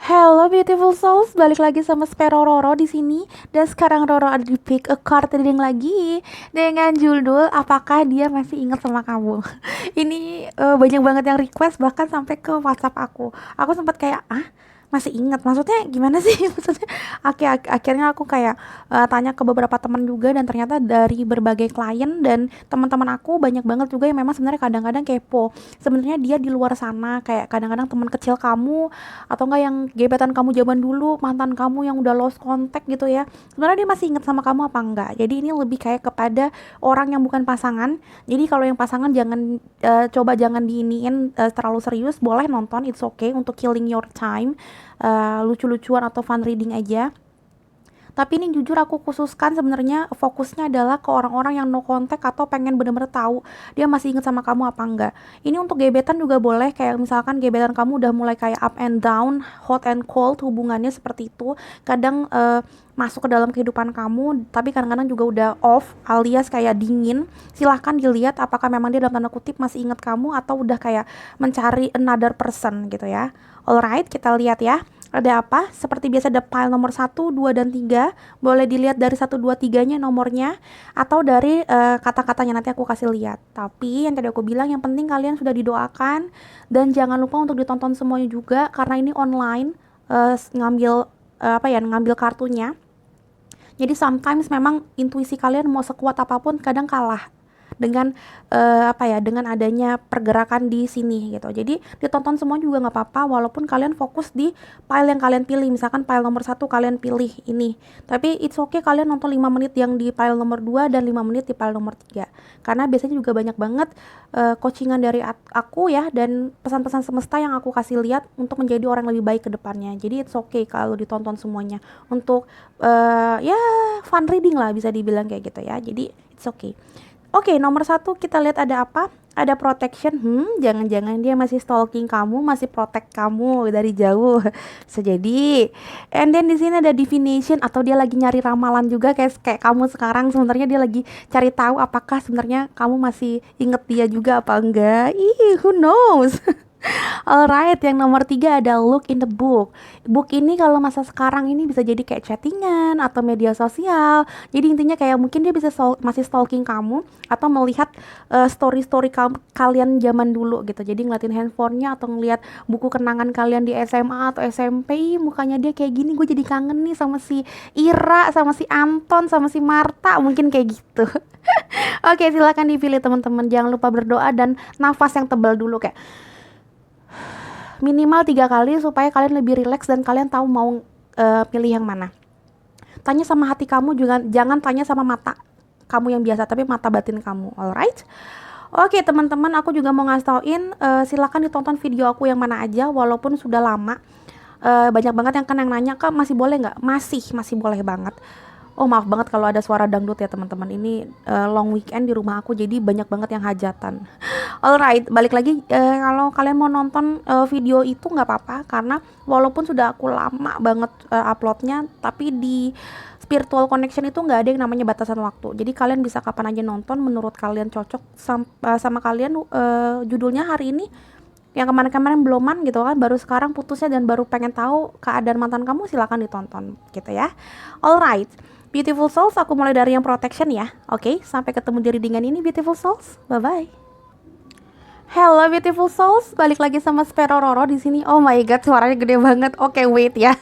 Hello beautiful souls, balik lagi sama Spero Roro di sini. Dan sekarang Roro ada di pick a card reading lagi dengan judul apakah dia masih ingat sama kamu. Ini banyak banget yang request, bahkan sampai ke WhatsApp aku. Aku sempat kayak masih ingat, maksudnya gimana sih? Maksudnya akhirnya aku kayak tanya ke beberapa teman juga, dan ternyata dari berbagai klien dan teman-teman aku banyak banget juga yang memang sebenarnya kadang-kadang kepo. Sebenarnya dia di luar sana, kayak kadang-kadang teman kecil kamu atau enggak yang gebetan kamu zaman dulu, mantan kamu yang udah lost contact gitu ya, sebenarnya dia masih ingat sama kamu apa enggak. Jadi ini lebih kayak kepada orang yang bukan pasangan. Jadi kalau yang pasangan jangan coba jangan diiniin terlalu serius, boleh nonton, it's okay untuk killing your time, lucu-lucuan atau fun reading aja. Tapi ini jujur aku khususkan sebenarnya fokusnya adalah ke orang-orang yang no contact atau pengen bener-bener tahu dia masih inget sama kamu apa enggak. Ini untuk gebetan juga boleh, kayak misalkan gebetan kamu udah mulai kayak up and down, hot and cold hubungannya seperti itu. Kadang masuk ke dalam kehidupan kamu, tapi kadang-kadang juga udah off alias kayak dingin. Silahkan dilihat apakah memang dia dalam tanda kutip masih inget kamu atau udah kayak mencari another person gitu ya. Alright, kita lihat ya. Ada apa? Seperti biasa ada pile nomor 1, 2, dan 3. Boleh dilihat dari 1, 2, 3-nya nomornya, atau dari kata-katanya nanti aku kasih lihat. Tapi yang tadi aku bilang, yang penting kalian sudah didoakan. Dan jangan lupa untuk ditonton semuanya juga, karena ini online, ngambil kartunya. Jadi sometimes memang intuisi kalian mau sekuat apapun kadang kalah dengan dengan adanya pergerakan di sini gitu. Jadi ditonton semua juga nggak apa-apa, walaupun kalian fokus di file yang kalian pilih. Misalkan file nomor 1 kalian pilih ini, tapi it's okay kalian nonton 5 menit yang di file nomor 2 dan 5 menit di file nomor 3, karena biasanya juga banyak banget coachingan dari aku ya, dan pesan-pesan semesta yang aku kasih lihat untuk menjadi orang yang lebih baik ke depannya. Jadi it's okay kalau ditonton semuanya untuk ya fun reading lah, bisa dibilang kayak gitu ya. Jadi it's okay. Oke, nomor 1 kita lihat ada apa? Ada protection. Jangan-jangan dia masih stalking kamu, masih protect kamu dari jauh. Sejadi. And then di sini ada divination, atau dia lagi nyari ramalan juga, kayak kamu sekarang. Sebenarnya dia lagi cari tahu apakah sebenarnya kamu masih inget dia juga apa enggak. Who knows? Alright, yang nomor 3 ada look in the book. Book ini kalau masa sekarang ini bisa jadi kayak chattingan atau media sosial. Jadi intinya kayak mungkin dia bisa masih stalking kamu atau melihat story-story kalian zaman dulu gitu. Jadi ngeliatin handphonenya atau ngeliat buku kenangan kalian di SMA atau SMP. Mukanya dia kayak gini, gue jadi kangen nih sama si Ira, sama si Anton, sama si Marta, mungkin kayak gitu. Oke, silakan dipilih teman-teman. Jangan lupa berdoa dan nafas yang tebal dulu, kayak minimal 3 kali supaya kalian lebih rileks dan kalian tahu mau pilih yang mana. Tanya sama hati kamu juga, jangan tanya sama mata kamu yang biasa, tapi mata batin kamu. Alright? Oke teman-teman, aku juga mau ngasih tauin, silakan ditonton video aku yang mana aja walaupun sudah lama. Banyak banget yang nanya, Kak masih boleh nggak? Masih boleh banget. Oh maaf banget kalau ada suara dangdut ya teman-teman. Ini long weekend di rumah aku, jadi banyak banget yang hajatan. Alright, balik lagi, kalau kalian mau nonton video itu nggak apa-apa, karena walaupun sudah aku lama banget uploadnya, tapi di spiritual connection itu nggak ada yang namanya batasan waktu. Jadi kalian bisa kapan aja nonton, menurut kalian cocok sama kalian. Judulnya hari ini yang kemarin-kemarin beloman gitu kan, baru sekarang putusnya dan baru pengen tahu keadaan mantan kamu, silakan ditonton gitu ya. Alright, beautiful souls, aku mulai dari yang protection ya. Oke, sampai ketemu di readingan ini beautiful souls. Bye bye. Hello beautiful souls, balik lagi sama Spero Roro di sini. Oh my god, suaranya gede banget. Oke, wait ya.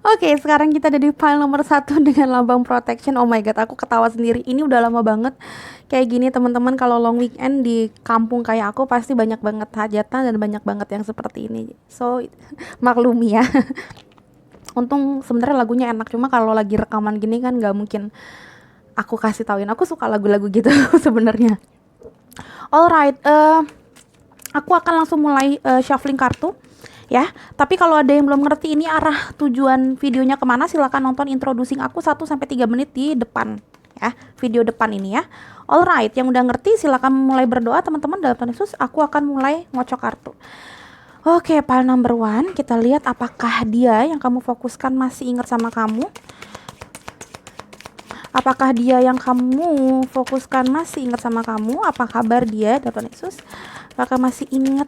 Oke, sekarang kita ada di file nomor 1 dengan lambang protection. Oh my god, aku ketawa sendiri. Ini udah lama banget kayak gini teman-teman. Kalau long weekend di kampung kayak aku pasti banyak banget hajatan dan banyak banget yang seperti ini. So maklumi ya. Untung sebenarnya lagunya enak, cuma kalau lagi rekaman gini kan nggak mungkin aku kasih tauin. Aku suka lagu-lagu gitu sebenarnya. Alright, aku akan langsung mulai shuffling kartu ya. Tapi kalau ada yang belum ngerti ini arah tujuan videonya kemana, silakan nonton introducing aku 1-3 menit di depan ya, video depan ini ya. Alright, yang udah ngerti silakan mulai berdoa teman-teman. Dalam Tuhan Yesus, aku akan mulai ngocok kartu. Oke, pile number 1, kita lihat apakah dia yang kamu fokuskan masih ingat sama kamu. Apakah dia yang kamu fokuskan masih ingat sama kamu? Apa kabar dia, Tuhan Yesus? Apakah masih ingat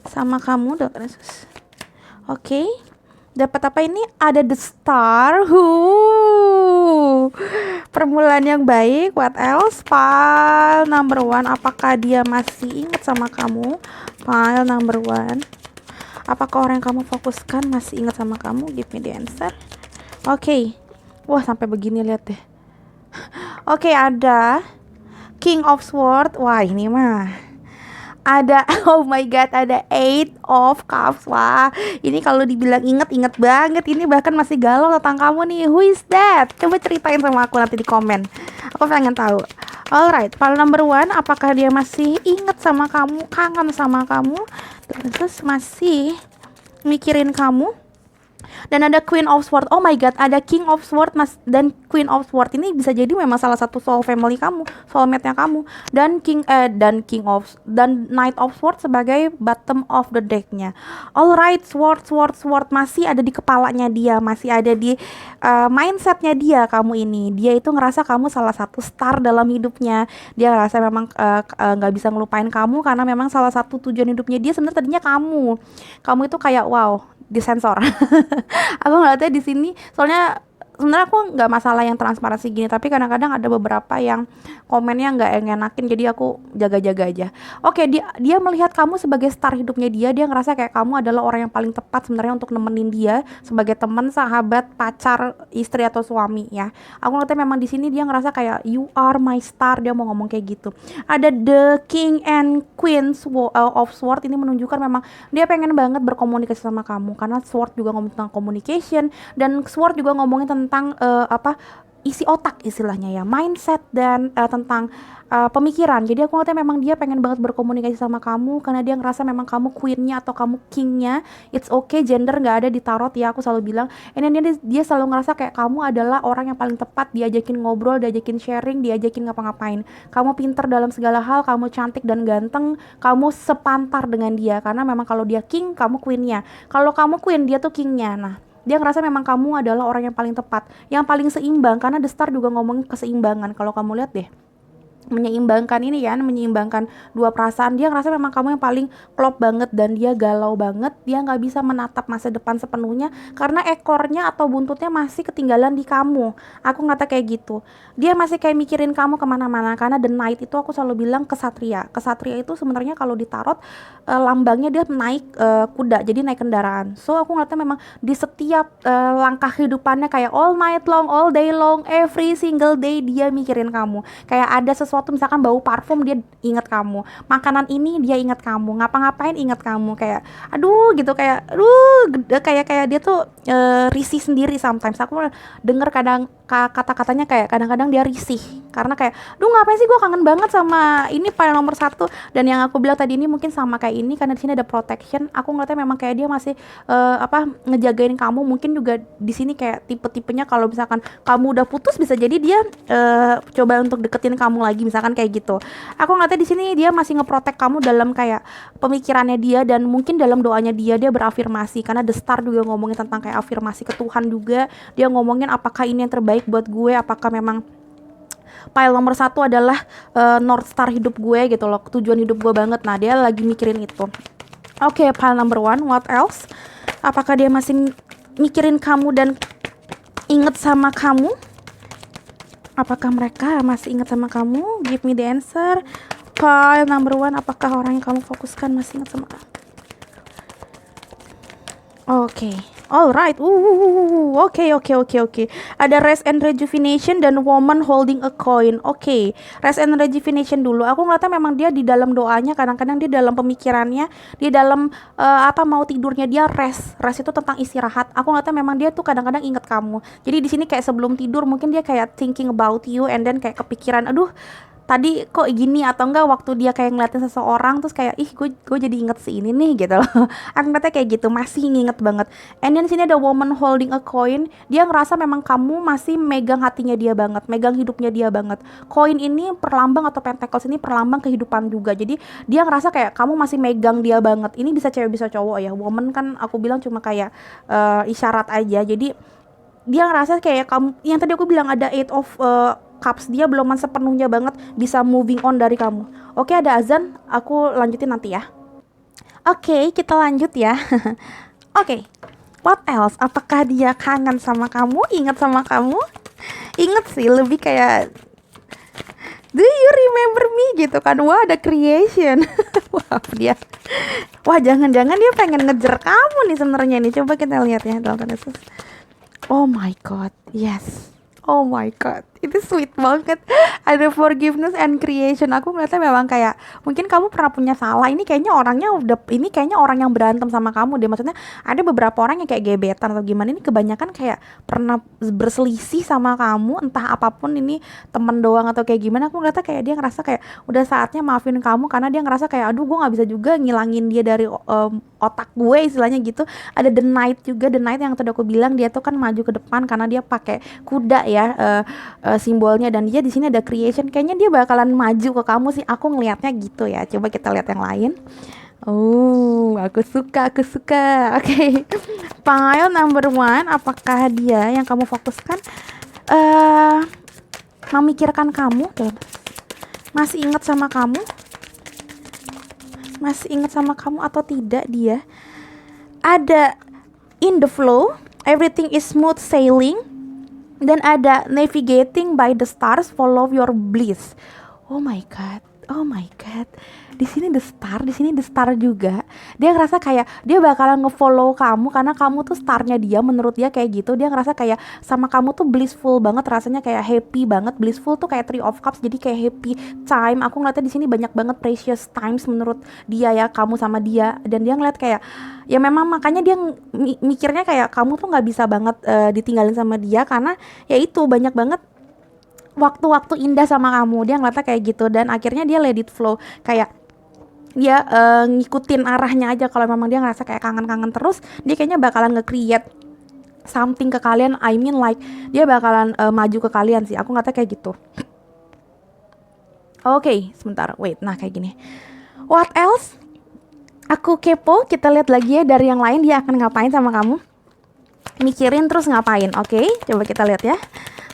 sama kamu, Tuhan Yesus? Oke. Dapat apa ini? Ada the star. Permulaan yang baik. What else? Pile number one. Apakah dia masih ingat sama kamu? Pile number one. Apakah orang yang kamu fokuskan masih ingat sama kamu? Give me the answer. Oke. Wah, sampai begini, lihat deh. Oke, ada King of Sword. Wah, ini mah ada oh my god, ada Eight of Cups. Wah, ini kalau dibilang inget banget. Ini bahkan masih galau tentang kamu nih. Who is that? Coba ceritain sama aku nanti di komen, aku pengen tahu. Alright, pile number one. Apakah dia masih inget sama kamu, kangen sama kamu, terus masih mikirin kamu? Dan ada Queen of Sword. Oh my god, ada King of Sword mas, dan Queen of Sword ini bisa jadi memang salah satu soul family kamu, soulmate-nya kamu. Dan dan Knight of Sword sebagai bottom of the deck-nya. Alright, sword masih ada di kepalanya dia, masih ada di mindsetnya dia. Kamu ini, dia itu ngerasa kamu salah satu star dalam hidupnya. Dia ngerasa memang nggak bisa ngelupain kamu karena memang salah satu tujuan hidupnya dia sebenarnya tadinya kamu itu kayak wow, disensor. Aku ngeliatnya di sini soalnya sebenarnya aku nggak masalah yang transparansi gini, tapi kadang-kadang ada beberapa yang komennya nggak ngenakin, jadi aku jaga-jaga aja. Oke, dia melihat kamu sebagai star hidupnya dia ngerasa kayak kamu adalah orang yang paling tepat sebenarnya untuk nemenin dia sebagai teman, sahabat, pacar, istri atau suami ya. Aku ngeliatnya memang di sini dia ngerasa kayak you are my star, dia mau ngomong kayak gitu. Ada the King and Queen of Sword, ini menunjukkan memang dia pengen banget berkomunikasi sama kamu karena Sword juga ngomong tentang communication dan Sword juga ngomongin tentang isi otak istilahnya ya, mindset dan tentang pemikiran. Jadi aku ngeliatnya memang dia pengen banget berkomunikasi sama kamu karena dia ngerasa memang kamu queennya atau kamu kingnya. It's okay, gender nggak ada di tarot ya, aku selalu bilang. And then dia selalu ngerasa kayak kamu adalah orang yang paling tepat diajakin ngobrol, diajakin sharing, diajakin ngapa-ngapain. Kamu pinter dalam segala hal, kamu cantik dan ganteng, kamu sepantar dengan dia karena memang kalau dia king, kamu queennya. Kalau kamu queen, dia tuh kingnya. Nah, dia ngerasa memang kamu adalah orang yang paling tepat, yang paling seimbang, karena The Star juga ngomongin keseimbangan. Kalau kamu lihat deh, menyeimbangkan dua perasaan. Dia ngerasa memang kamu yang paling klop banget dan dia galau banget. Dia nggak bisa menatap masa depan sepenuhnya karena ekornya atau buntutnya masih ketinggalan di kamu. Aku ngata kayak gitu. Dia masih kayak mikirin kamu kemana-mana karena The Knight itu aku selalu bilang kesatria. Kesatria itu sebenarnya kalau ditarot lambangnya dia naik kuda, jadi naik kendaraan. So aku ngeliatnya memang di setiap langkah kehidupannya kayak all night long, all day long, every single day dia mikirin kamu. Kayak ada sesuatu misalkan bau parfum dia ingat kamu, makanan ini dia ingat kamu, ngapa-ngapain ingat kamu, kayak aduh gitu, kayak dia tuh risih sendiri sometimes. Aku denger kadang kata-katanya kayak kadang-kadang dia risih karena kayak duh ngapain sih gue kangen banget sama ini file nomor 1. Dan yang aku bilang tadi ini mungkin sama kayak ini karena di sini ada protection. Aku ngeliatnya memang kayak dia masih ngejagain kamu. Mungkin juga di sini kayak tipe-tipenya kalau misalkan kamu udah putus bisa jadi dia coba untuk deketin kamu lagi misalkan kayak gitu. Aku ngeliatnya di sini dia masih ngeprotek kamu dalam kayak pemikirannya dia dan mungkin dalam doanya dia berafirmasi karena The Star juga ngomongin tentang kayak afirmasi ke Tuhan juga. Dia ngomongin apakah ini yang terbaik buat gue, apakah memang pile nomor 1 adalah North Star hidup gue gitu loh, tujuan hidup gue banget. Nah dia lagi mikirin itu. Oke, pile number 1, what else? Apakah dia masih mikirin kamu dan inget sama kamu? Apakah mereka masih inget sama kamu? Give me the answer. Pile number 1, apakah orang yang kamu fokuskan masih inget sama kamu? Oke. Alright, oke. Ada rest and rejuvenation dan woman holding a coin. Oke, rest and rejuvenation dulu. Aku ngeliatnya memang dia di dalam doanya, kadang-kadang dia dalam pemikirannya, dia dalam mau tidurnya dia rest. Rest itu tentang istirahat. Aku ngeliatnya memang dia tuh kadang-kadang inget kamu. Jadi di sini kayak sebelum tidur mungkin dia kayak thinking about you and then kayak kepikiran, aduh tadi kok gini, atau enggak waktu dia kayak ngeliatin seseorang terus kayak ih gue jadi inget si ini nih gitu loh. Aku ngeliatnya kayak gitu, masih nginget banget. And then sini ada woman holding a coin. Dia ngerasa memang kamu masih megang hatinya dia banget, megang hidupnya dia banget. Koin ini perlambang atau pentacles ini perlambang kehidupan juga. Jadi dia ngerasa kayak kamu masih megang dia banget. Ini bisa cewek bisa cowok ya. Woman kan aku bilang cuma kayak isyarat aja. Jadi dia ngerasa kayak kamu, yang tadi aku bilang ada eight of cups, dia belum sepenuhnya banget bisa moving on dari kamu. Oke, ada azan, aku lanjutin nanti ya. Oke, kita lanjut ya. Oke. What else? Apakah dia kangen sama kamu, ingat sama kamu? Ingat sih, lebih kayak do you remember me gitu kan. Wah, ada creation. Wah, dia. Wah, jangan-jangan dia pengen ngejar kamu nih sebenarnya nih. Coba kita lihat ya, Dalton Yesus. Oh my god, yes. Oh my god, itu sweet banget. Ada forgiveness and creation. Aku ngeliatnya memang kayak mungkin kamu pernah punya salah. Ini kayaknya orangnya udah, ini kayaknya orang yang berantem sama kamu deh. Maksudnya ada beberapa orang yang kayak gebetan atau gimana. Ini kebanyakan kayak pernah berselisih sama kamu, entah apapun ini, temen doang atau kayak gimana. Aku ngeliatnya kayak dia ngerasa kayak udah saatnya maafin kamu, karena dia ngerasa kayak aduh, gue nggak bisa juga ngilangin dia dari otak gue, istilahnya gitu. Ada the knight juga, the knight yang tadi aku bilang, dia tuh kan maju ke depan karena dia pakai kuda ya, simbolnya, dan dia di sini ada creation. Kayaknya dia bakalan maju ke kamu sih, aku ngelihatnya gitu ya. Coba kita lihat yang lain. Oh, aku suka. Oke. Pile number one, apakah dia yang kamu fokuskan memikirkan kamu, masih ingat sama kamu, atau tidak? Dia ada in the flow, everything is smooth sailing, dan ada navigating by the stars, follow your bliss. Oh my god. Di sini the star juga. Dia ngerasa kayak dia bakalan ngefollow kamu karena kamu tuh starnya dia, menurut dia kayak gitu. Dia ngerasa kayak sama kamu tuh blissful banget, rasanya kayak happy banget. Blissful tuh kayak Three of Cups, jadi kayak happy time. Aku ngeliatnya di sini banyak banget precious times menurut dia ya, kamu sama dia. Dan dia ngeliat kayak ya memang makanya dia mikirnya kayak kamu tuh nggak bisa banget ditinggalin sama dia, karena ya itu banyak banget waktu-waktu indah sama kamu. Dia ngeliatnya kayak gitu, dan akhirnya dia let it flow, kayak dia ngikutin arahnya aja. Kalau memang dia ngerasa kayak kangen-kangen terus, dia kayaknya bakalan nge-create something ke kalian. I mean like dia bakalan maju ke kalian sih, aku ngeliatnya kayak gitu. Oke, sebentar, wait. Nah, kayak gini. What else? Aku kepo, kita lihat lagi ya dari yang lain, dia akan ngapain sama kamu. Mikirin terus ngapain. Oke, coba kita lihat ya.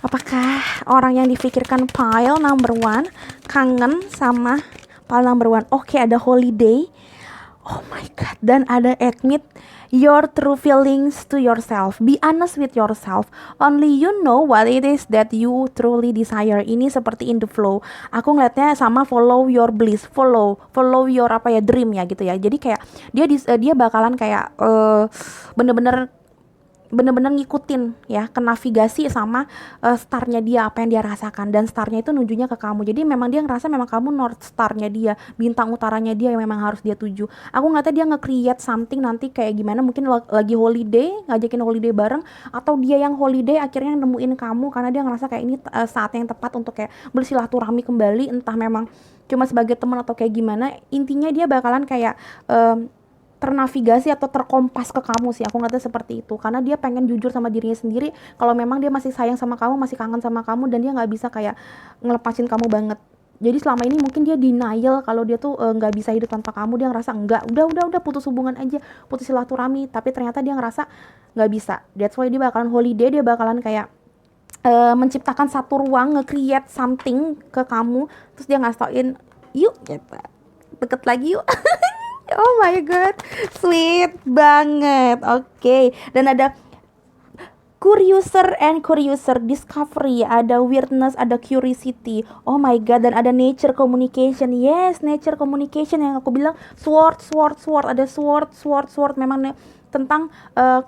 Apakah orang yang difikirkan pile number one kangen sama pile number one? Oke, ada holiday. Oh my god. Dan ada admit your true feelings to yourself. Be honest with yourself. Only you know what it is that you truly desire. Ini seperti in the flow. Aku ngeliatnya sama follow your bliss. Follow your dream ya gitu ya. Jadi kayak dia bakalan kayak bener-bener ngikutin ya, ke navigasi sama starnya dia, apa yang dia rasakan, dan starnya itu nujunya ke kamu. Jadi memang dia ngerasa memang kamu north starnya dia, bintang utaranya dia yang memang harus dia tuju. Aku ngeliatnya dia nge-create something nanti kayak gimana, mungkin lagi holiday, ngajakin holiday bareng, atau dia yang holiday akhirnya nemuin kamu karena dia ngerasa kayak ini saat yang tepat untuk kayak bersilaturahmi kembali, entah memang cuma sebagai teman atau kayak gimana. Intinya dia bakalan kayak ternavigasi atau terkompas ke kamu sih, aku ngeliatnya seperti itu, karena dia pengen jujur sama dirinya sendiri kalau memang dia masih sayang sama kamu, masih kangen sama kamu, dan dia nggak bisa kayak ngelepasin kamu banget. Jadi selama ini mungkin dia denial kalau dia tuh nggak bisa hidup tanpa kamu. Dia ngerasa enggak, udah putus hubungan aja, putus silaturahmi, tapi ternyata dia ngerasa nggak bisa. That's why dia bakalan holiday, dia bakalan kayak menciptakan satu ruang, nge-create something ke kamu, terus dia ngasih tauin, yuk gitu, deket lagi yuk. Oh my god, sweet banget. Oke. Dan ada curiouser and curiouser, discovery, ada weirdness, ada curiosity. Oh my god, dan ada nature communication. Yes, nature communication yang aku bilang, sword. Ada sword. Memang tentang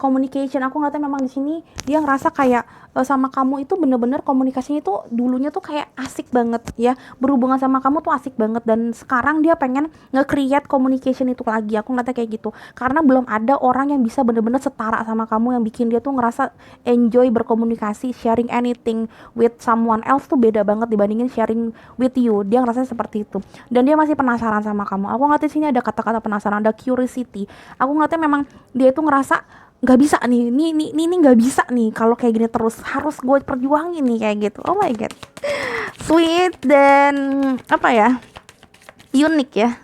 communication. Aku ngeliatnya memang di sini dia ngerasa kayak sama kamu itu bener-bener komunikasinya itu dulunya tuh kayak asik banget ya, berhubungan sama kamu tuh asik banget, dan sekarang dia pengen nge-create communication itu lagi. Aku ngeliatnya kayak gitu, karena belum ada orang yang bisa bener-bener setara sama kamu, yang bikin dia tuh ngerasa enjoy berkomunikasi, sharing anything with someone else tuh beda banget dibandingin sharing with you. Dia ngerasa seperti itu, dan dia masih penasaran sama kamu. Aku ngeliatnya sini ada kata-kata penasaran, ada curiosity. Aku ngeliatnya memang dia itu ngerasa nggak bisa nih, ini nggak bisa nih kalau kayak gini terus, harus gue perjuangin nih kayak gitu. Oh my god, sweet dan apa ya, unik ya.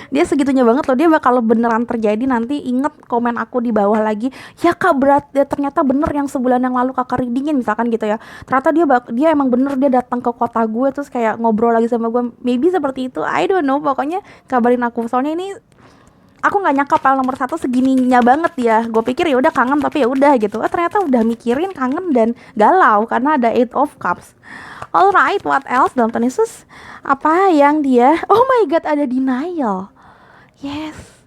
Dia segitunya banget loh. Dia bakal beneran terjadi nanti. Inget komen aku di bawah lagi ya kak, berat ya, ternyata bener yang sebulan yang lalu kakak readingin misalkan gitu ya. Ternyata dia emang bener, dia datang ke kota gue terus kayak ngobrol lagi sama gue, maybe seperti itu, I don't know. Pokoknya kabarin aku, soalnya ini aku nggak nyangka pile nomor satu segininya banget ya. Gue pikir ya udah kangen tapi ya udah gitu. Ternyata udah mikirin kangen dan galau karena ada Eight of Cups. Alright, what else dalam Yesus? Apa yang dia? Oh my God, ada denial. Yes.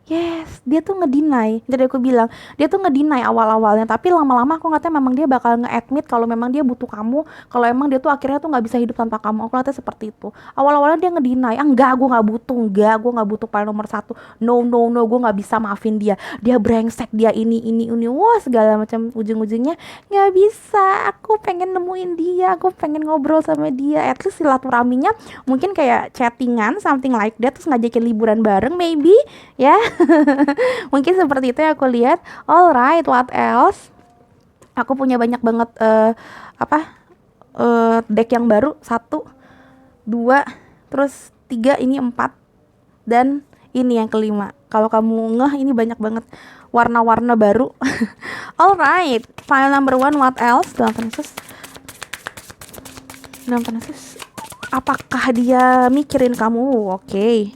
Yes, dia tuh ngedeny. Jadi aku bilang, dia tuh ngedeny awal-awalnya, tapi lama-lama aku ngatanya memang dia bakal nge-admit kalau memang dia butuh kamu, kalau emang dia tuh akhirnya tuh nggak bisa hidup tanpa kamu. Aku ngatanya seperti itu. Awal-awalnya dia ngedeny, enggak, gue nggak butuh, enggak, gue nggak butuh pile nomor satu. No, no, no, gue nggak bisa maafin dia. Dia brengsek, dia ini, wah segala macam. Ujung-ujungnya nggak bisa. Aku pengen nemuin dia, aku pengen ngobrol sama dia. At least silaturahminya mungkin kayak chattingan, something like that, terus ngajakin liburan bareng, maybe, ya. Mungkin seperti itu yang aku lihat. Alright, what else? Aku punya banyak banget deck yang baru, 1, 2, terus 3, ini 4, dan ini yang kelima. Kalau kamu ngeh, ini banyak banget warna-warna baru. Alright, file number 1, what else? Dalam Yesus, apakah dia mikirin kamu? Oke.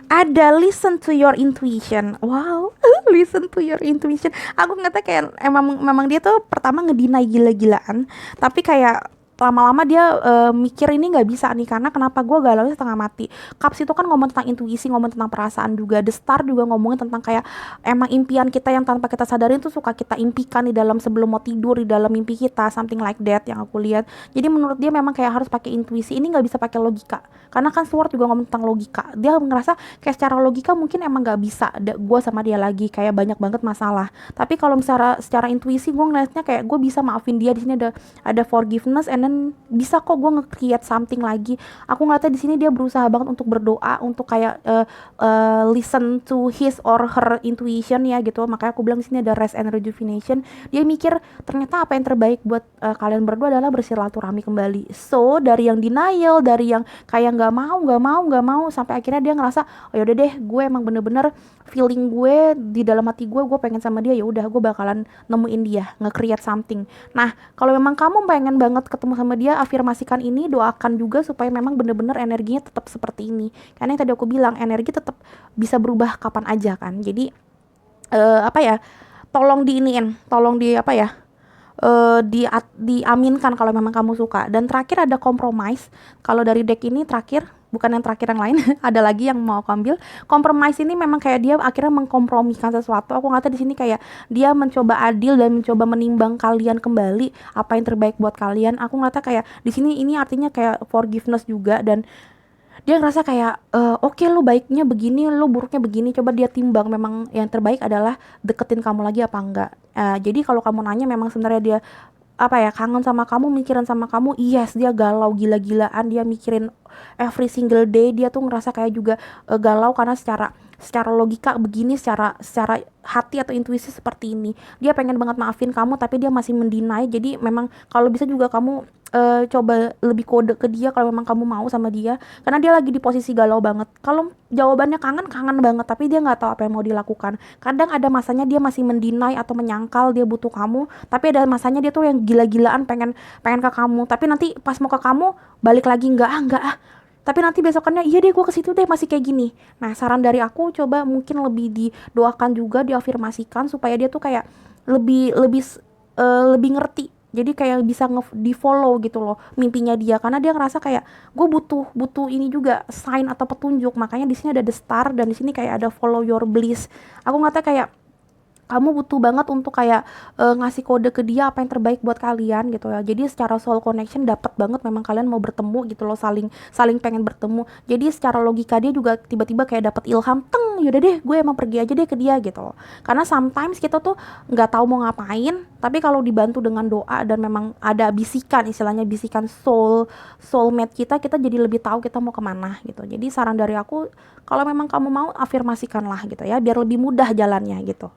Ada listen to your intuition. Wow, listen to your intuition. Aku ngata kayak memang dia tuh pertama ngedinai gila-gilaan, tapi kayak lama-lama dia mikir ini nggak bisa nih, karena kenapa gue galau setengah mati. Cups itu kan ngomong tentang intuisi, ngomong tentang perasaan juga. The Star juga ngomongin tentang kayak emang impian kita yang tanpa kita sadarin tuh suka kita impikan di dalam sebelum mau tidur, di dalam mimpi kita, something like that yang aku lihat. Jadi menurut dia memang kayak harus pakai intuisi, ini nggak bisa pakai logika, karena kan Sword juga ngomong tentang logika. Dia ngerasa kayak secara logika mungkin emang nggak bisa gue sama dia lagi, kayak banyak banget masalah. Tapi kalau misalnya secara intuisi gue ngeliatnya kayak gue bisa maafin dia. Di sini ada forgiveness, and then bisa kok gue nge-create something lagi. Aku ngeliatnya di sini dia berusaha banget untuk berdoa, untuk kayak listen to his or her intuition ya gitu. Makanya aku bilang di sini ada rest and rejuvenation. Dia mikir ternyata apa yang terbaik buat kalian berdua adalah bersilaturahmi kembali. So dari yang denial, dari yang kayak nggak mau, sampai akhirnya dia ngerasa, oh yaudah deh, gue emang bener-bener feeling gue di dalam hati gue pengen sama dia, ya udah gue bakalan nemuin dia, nge-create something. Nah, kalau memang kamu pengen banget ketemu sama dia, afirmasikan ini, doakan juga supaya memang bener-bener energinya tetap seperti ini. Karena yang tadi aku bilang, energi tetap bisa berubah kapan aja kan. Jadi tolong diaminkan kalau memang kamu suka. Dan terakhir ada compromise. Kalau dari deck ini terakhir, bukan yang terakhir yang lain, ada lagi yang mau aku ambil. Compromise ini memang kayak dia akhirnya mengkompromikan sesuatu. Aku ngata di sini kayak dia mencoba adil dan mencoba menimbang kalian kembali, apa yang terbaik buat kalian. Aku ngata kayak di sini ini artinya kayak forgiveness juga, dan dia ngerasa kayak oke, lu baiknya begini, lu buruknya begini, coba dia timbang memang yang terbaik adalah deketin kamu lagi apa enggak. Jadi kalau kamu nanya memang sebenarnya dia kangen sama kamu, mikirin sama kamu, yes, dia galau gila-gilaan, dia mikirin every single day. Dia tuh ngerasa kayak juga galau karena secara logika begini, secara hati atau intuisi seperti ini. Dia pengen banget maafin kamu tapi dia masih mendinai. Jadi memang kalau bisa juga kamu coba lebih kode ke dia kalau memang kamu mau sama dia, karena dia lagi di posisi galau banget. Kalau jawabannya kangen banget, tapi dia nggak tahu apa yang mau dilakukan. Kadang ada masanya dia masih mendinai atau menyangkal dia butuh kamu, tapi ada masanya dia tuh yang gila-gilaan pengen ke kamu, tapi nanti pas mau ke kamu balik lagi enggak, tapi nanti besokannya iya deh gue ke situ deh, masih kayak gini. Nah, saran dari aku coba mungkin lebih didoakan juga, diafirmasikan supaya dia tuh kayak lebih ngerti. Jadi kayak bisa di follow gitu loh mimpinya dia, karena dia ngerasa kayak gue butuh ini juga, sign atau petunjuk. Makanya di sini ada the star, dan di sini kayak ada follow your bliss. Aku ngata kayak kamu butuh banget untuk kayak ngasih kode ke dia apa yang terbaik buat kalian gitu ya. Jadi secara soul connection dapat banget, memang kalian mau bertemu gitu loh, saling pengen bertemu. Jadi secara logika dia juga tiba-tiba kayak dapat ilham, yaudah deh gue emang pergi aja deh ke dia gitu loh. Karena sometimes kita tuh nggak tahu mau ngapain, tapi kalau dibantu dengan doa dan memang ada bisikan, istilahnya bisikan soulmate kita jadi lebih tahu kita mau kemana gitu. Jadi saran dari aku, kalau memang kamu mau, afirmasikanlah gitu ya, biar lebih mudah jalannya gitu.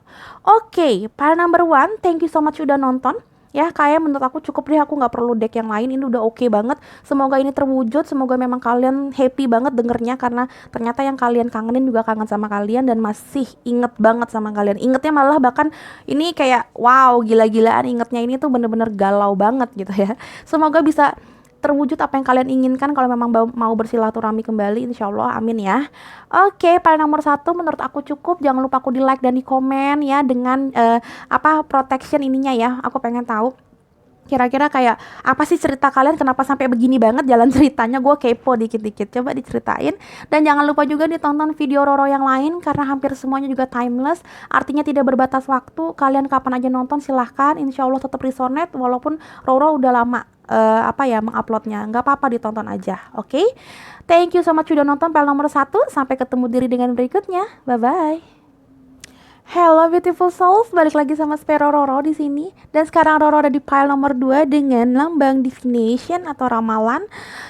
Oke, para number 1, thank you so much udah nonton. Ya, kayak menurut aku cukup deh, aku nggak perlu deck yang lain, ini udah oke banget. Semoga ini terwujud, semoga memang kalian happy banget dengernya, karena ternyata yang kalian kangenin juga kangen sama kalian dan masih inget banget sama kalian. Ingetnya malah bahkan ini kayak wow, gila-gilaan ingetnya, ini tuh bener-bener galau banget gitu ya. Semoga bisa terwujud apa yang kalian inginkan kalau memang mau bersilaturahmi kembali, insya Allah, amin ya. Oke, file nomor 1 menurut aku cukup. Jangan lupa aku di like dan di komen ya dengan protection ininya ya. Aku pengen tahu kira-kira kayak apa sih cerita kalian, kenapa sampai begini banget jalan ceritanya. Gue kepo dikit-dikit, coba diceritain. Dan jangan lupa juga ditonton video Roro yang lain karena hampir semuanya juga timeless, artinya tidak berbatas waktu. Kalian kapan aja nonton silahkan, insya Allah tetap resonate walaupun Roro udah lama menguploadnya. Nggak apa-apa, ditonton aja. Oke, thank you so much udah nonton file nomor 1. Sampai ketemu diri dengan berikutnya. Bye bye. Hello beautiful souls, balik lagi sama Spero Roro di sini. Dan sekarang Roro ada di file nomor 2 dengan lambang divination atau ramalan.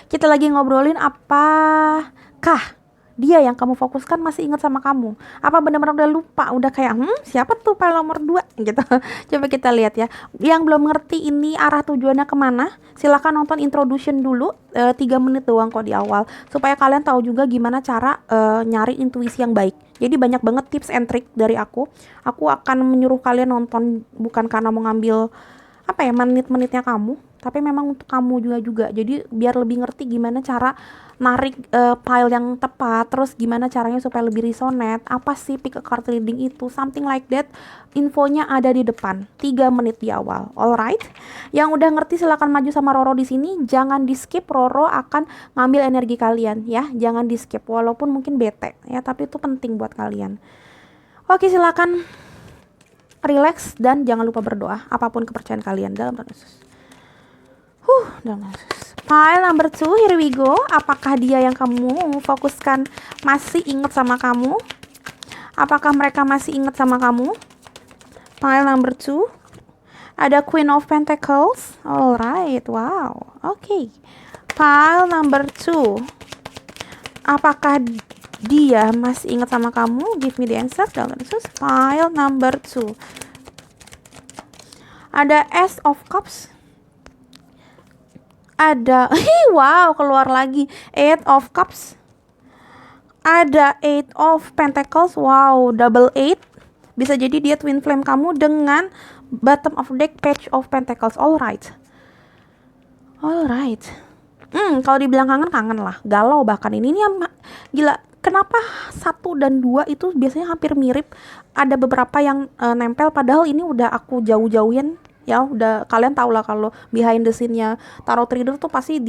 Kita lagi ngobrolin apakah dia yang kamu fokuskan masih ingat sama kamu? Apa benar-benar udah lupa? Udah kayak siapa tuh file nomor 2 gitu. Coba kita lihat ya. Yang belum ngerti ini arah tujuannya kemana, silahkan nonton introduction dulu 3 menit doang kok di awal, supaya kalian tahu juga gimana cara nyari intuisi yang baik. Jadi banyak banget tips and trick dari aku. Aku akan menyuruh kalian nonton bukan karena mau ngambil menit-menitnya kamu, tapi memang untuk kamu juga. Jadi biar lebih ngerti gimana cara narik file yang tepat, terus gimana caranya supaya lebih resonate, apa sih pick a card reading itu, something like that. Infonya ada di depan, 3 menit di awal. Alright, yang udah ngerti silakan maju sama Roro di sini. Jangan di skip, Roro akan ngambil energi kalian ya. Jangan di skip walaupun mungkin bete ya, tapi itu penting buat kalian. Oke, silakan relax dan jangan lupa berdoa apapun kepercayaan kalian dalam Tuhan Yesus. Dalam Yesus. File number 2, here we go. Apakah dia yang kamu fokuskan masih ingat sama kamu? Apakah mereka masih ingat sama kamu? File number 2. Ada Queen of Pentacles. Alright, wow. Oke. File number 2. Apakah dia masih ingat sama kamu? Give me the answer dalam Yesus. File number 2. Ada Ace of Cups. Ada wow, keluar lagi 8 of Cups. Ada 8 of Pentacles. Wow, double 8. Bisa jadi dia twin flame kamu dengan bottom of deck Page of Pentacles. Alright. Kalau dibilang kangen lah, galau bahkan. Ini gila. Kenapa 1 dan 2 itu biasanya hampir mirip? Ada beberapa yang nempel, padahal ini udah aku jauh-jauhin ya. Udah kalian tau lah kalau behind the scene-nya tarot reader tuh pasti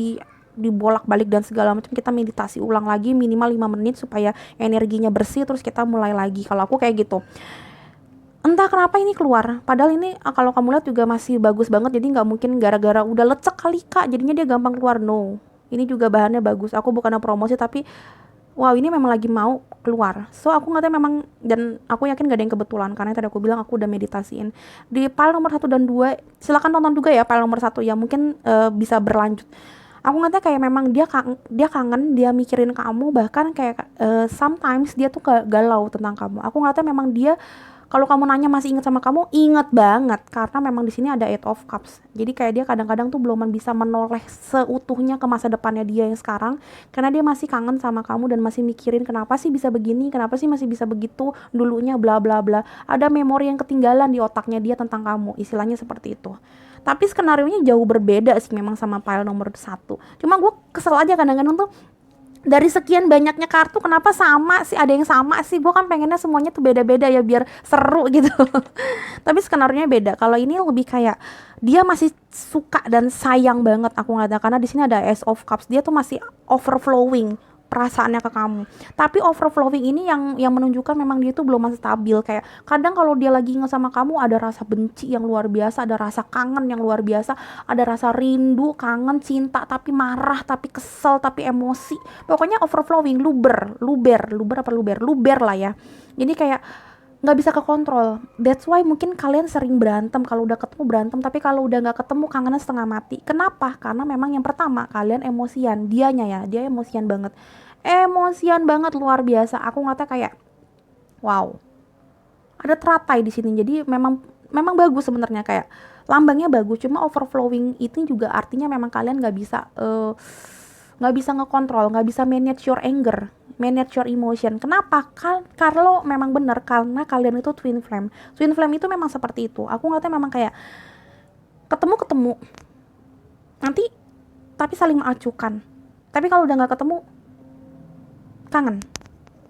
dibolak-balik dan segala macam. Kita meditasi ulang lagi minimal 5 menit supaya energinya bersih, terus kita mulai lagi. Kalau aku kayak gitu. Entah kenapa ini keluar, padahal ini kalau kamu lihat juga masih bagus banget. Jadi nggak mungkin gara-gara udah lecek kali kak jadinya dia gampang keluar. No, ini juga bahannya bagus. Aku bukannya promosi, tapi wow, ini memang lagi mau keluar. So aku ngerti memang, dan aku yakin gak ada yang kebetulan karena tadi aku bilang aku udah meditasiin. Di file nomor 1 dan 2 silakan tonton juga ya file nomor 1 ya, mungkin bisa berlanjut. Aku ngerti kayak memang dia kangen, dia mikirin kamu, bahkan kayak sometimes dia tuh galau tentang kamu. Aku ngerti memang dia, kalau kamu nanya masih ingat sama kamu, ingat banget karena memang di sini ada 8 of Cups. Jadi kayak dia kadang-kadang tuh belum bisa menoleh seutuhnya ke masa depannya dia yang sekarang, karena dia masih kangen sama kamu dan masih mikirin kenapa sih bisa begini, kenapa sih masih bisa begitu dulunya, bla bla bla. Ada memori yang ketinggalan di otaknya dia tentang kamu, istilahnya seperti itu. Tapi skenarionya jauh berbeda sih memang sama file nomor 1. Cuma gue kesel aja kadang-kadang tuh, dari sekian banyaknya kartu kenapa sama sih, ada yang sama sih. Gue kan pengennya semuanya tuh beda-beda ya biar seru gitu. Tapi skenarionya beda. Kalau ini lebih kayak dia masih suka dan sayang banget, aku nggak tahu, karena di sini ada Ace of Cups. Dia tuh masih overflowing perasaannya ke kamu. Tapi overflowing ini yang menunjukkan memang dia tuh belum masih stabil. Kayak kadang kalau dia lagi ingat sama kamu ada rasa benci yang luar biasa, ada rasa kangen yang luar biasa, ada rasa rindu, kangen, cinta, tapi marah, tapi kesel, tapi emosi. Pokoknya overflowing, luber lah ya. Jadi kayak nggak bisa kekontrol. That's why mungkin kalian sering berantem. Kalau udah ketemu berantem, tapi kalau udah nggak ketemu kangennya setengah mati. Kenapa? Karena memang yang pertama kalian emosian, dia emosian banget luar biasa. Aku ngeliatnya kayak wow, ada teratai di sini. Jadi memang bagus sebenarnya, kayak lambangnya bagus. Cuma overflowing itu juga artinya memang kalian nggak bisa ngekontrol, nggak bisa manage your anger, manage your emotion. Kenapa? Kalau memang benar karena kalian itu twin flame itu memang seperti itu. Aku ngeliatnya memang kayak ketemu nanti tapi saling mengacuhkan. Tapi kalau udah nggak ketemu, kangen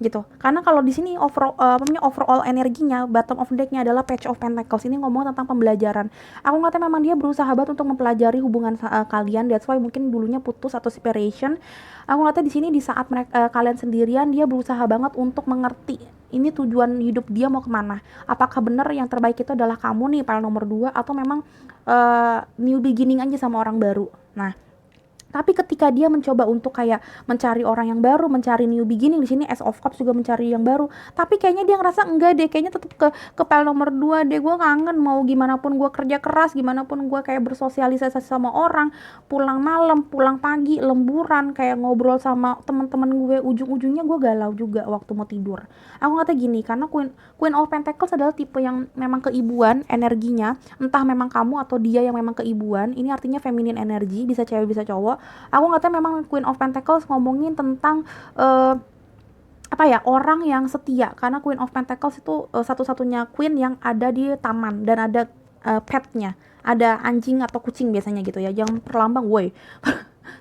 gitu. Karena kalau di sini overall energinya, bottom of deck-nya adalah Page of Pentacles. Ini ngomong tentang pembelajaran. Aku ngeliatnya memang dia berusaha banget untuk mempelajari hubungan kalian. That's why mungkin dulunya putus atau separation. Aku ngeliatnya di sini di saat kalian sendirian, dia berusaha banget untuk mengerti ini tujuan hidup dia mau kemana. Apakah benar yang terbaik itu adalah kamu nih, pile nomor 2, atau memang new beginning aja sama orang baru. Nah, tapi ketika dia mencoba untuk kayak mencari orang yang baru, mencari new beginning, di sini Ace of Cups juga mencari yang baru. Tapi kayaknya dia ngerasa enggak deh, kayaknya tetap ke pile nomor 2 deh. Gue kangen, mau gimana pun gue kerja keras, gimana pun gue kayak bersosialisasi sama orang, pulang malam, pulang pagi, lemburan, kayak ngobrol sama teman-teman gue, ujung-ujungnya gue galau juga waktu mau tidur. Aku ngata gini, karena Queen of Pentacles adalah tipe yang memang keibuan energinya, entah memang kamu atau dia yang memang keibuan. Ini artinya feminine energy, bisa cewek bisa cowok. Aku nggak memang Queen of Pentacles ngomongin tentang orang yang setia, karena Queen of Pentacles itu satu-satunya queen yang ada di taman dan ada petnya, ada anjing atau kucing biasanya gitu ya, yang perlambang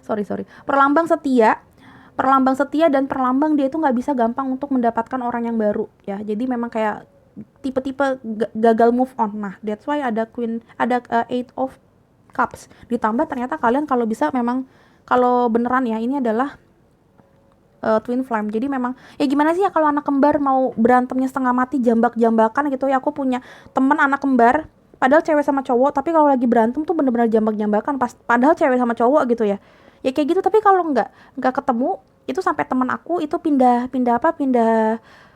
sorry perlambang setia dan perlambang dia itu nggak bisa gampang untuk mendapatkan orang yang baru ya. Jadi memang kayak tipe-tipe gagal move on. Nah, that's why ada Eight of Cups. Ditambah ternyata kalian kalau bisa memang, kalau beneran ya, ini adalah twin flame. Jadi memang ya gimana sih ya kalau anak kembar mau berantemnya setengah mati, jambak-jambakan gitu ya. Aku punya temen anak kembar, padahal cewek sama cowok, tapi kalau lagi berantem tuh bener-bener jambak-jambakan, padahal cewek sama cowok gitu ya. Ya kayak gitu. Tapi kalau nggak ketemu, itu sampai temen aku itu pindah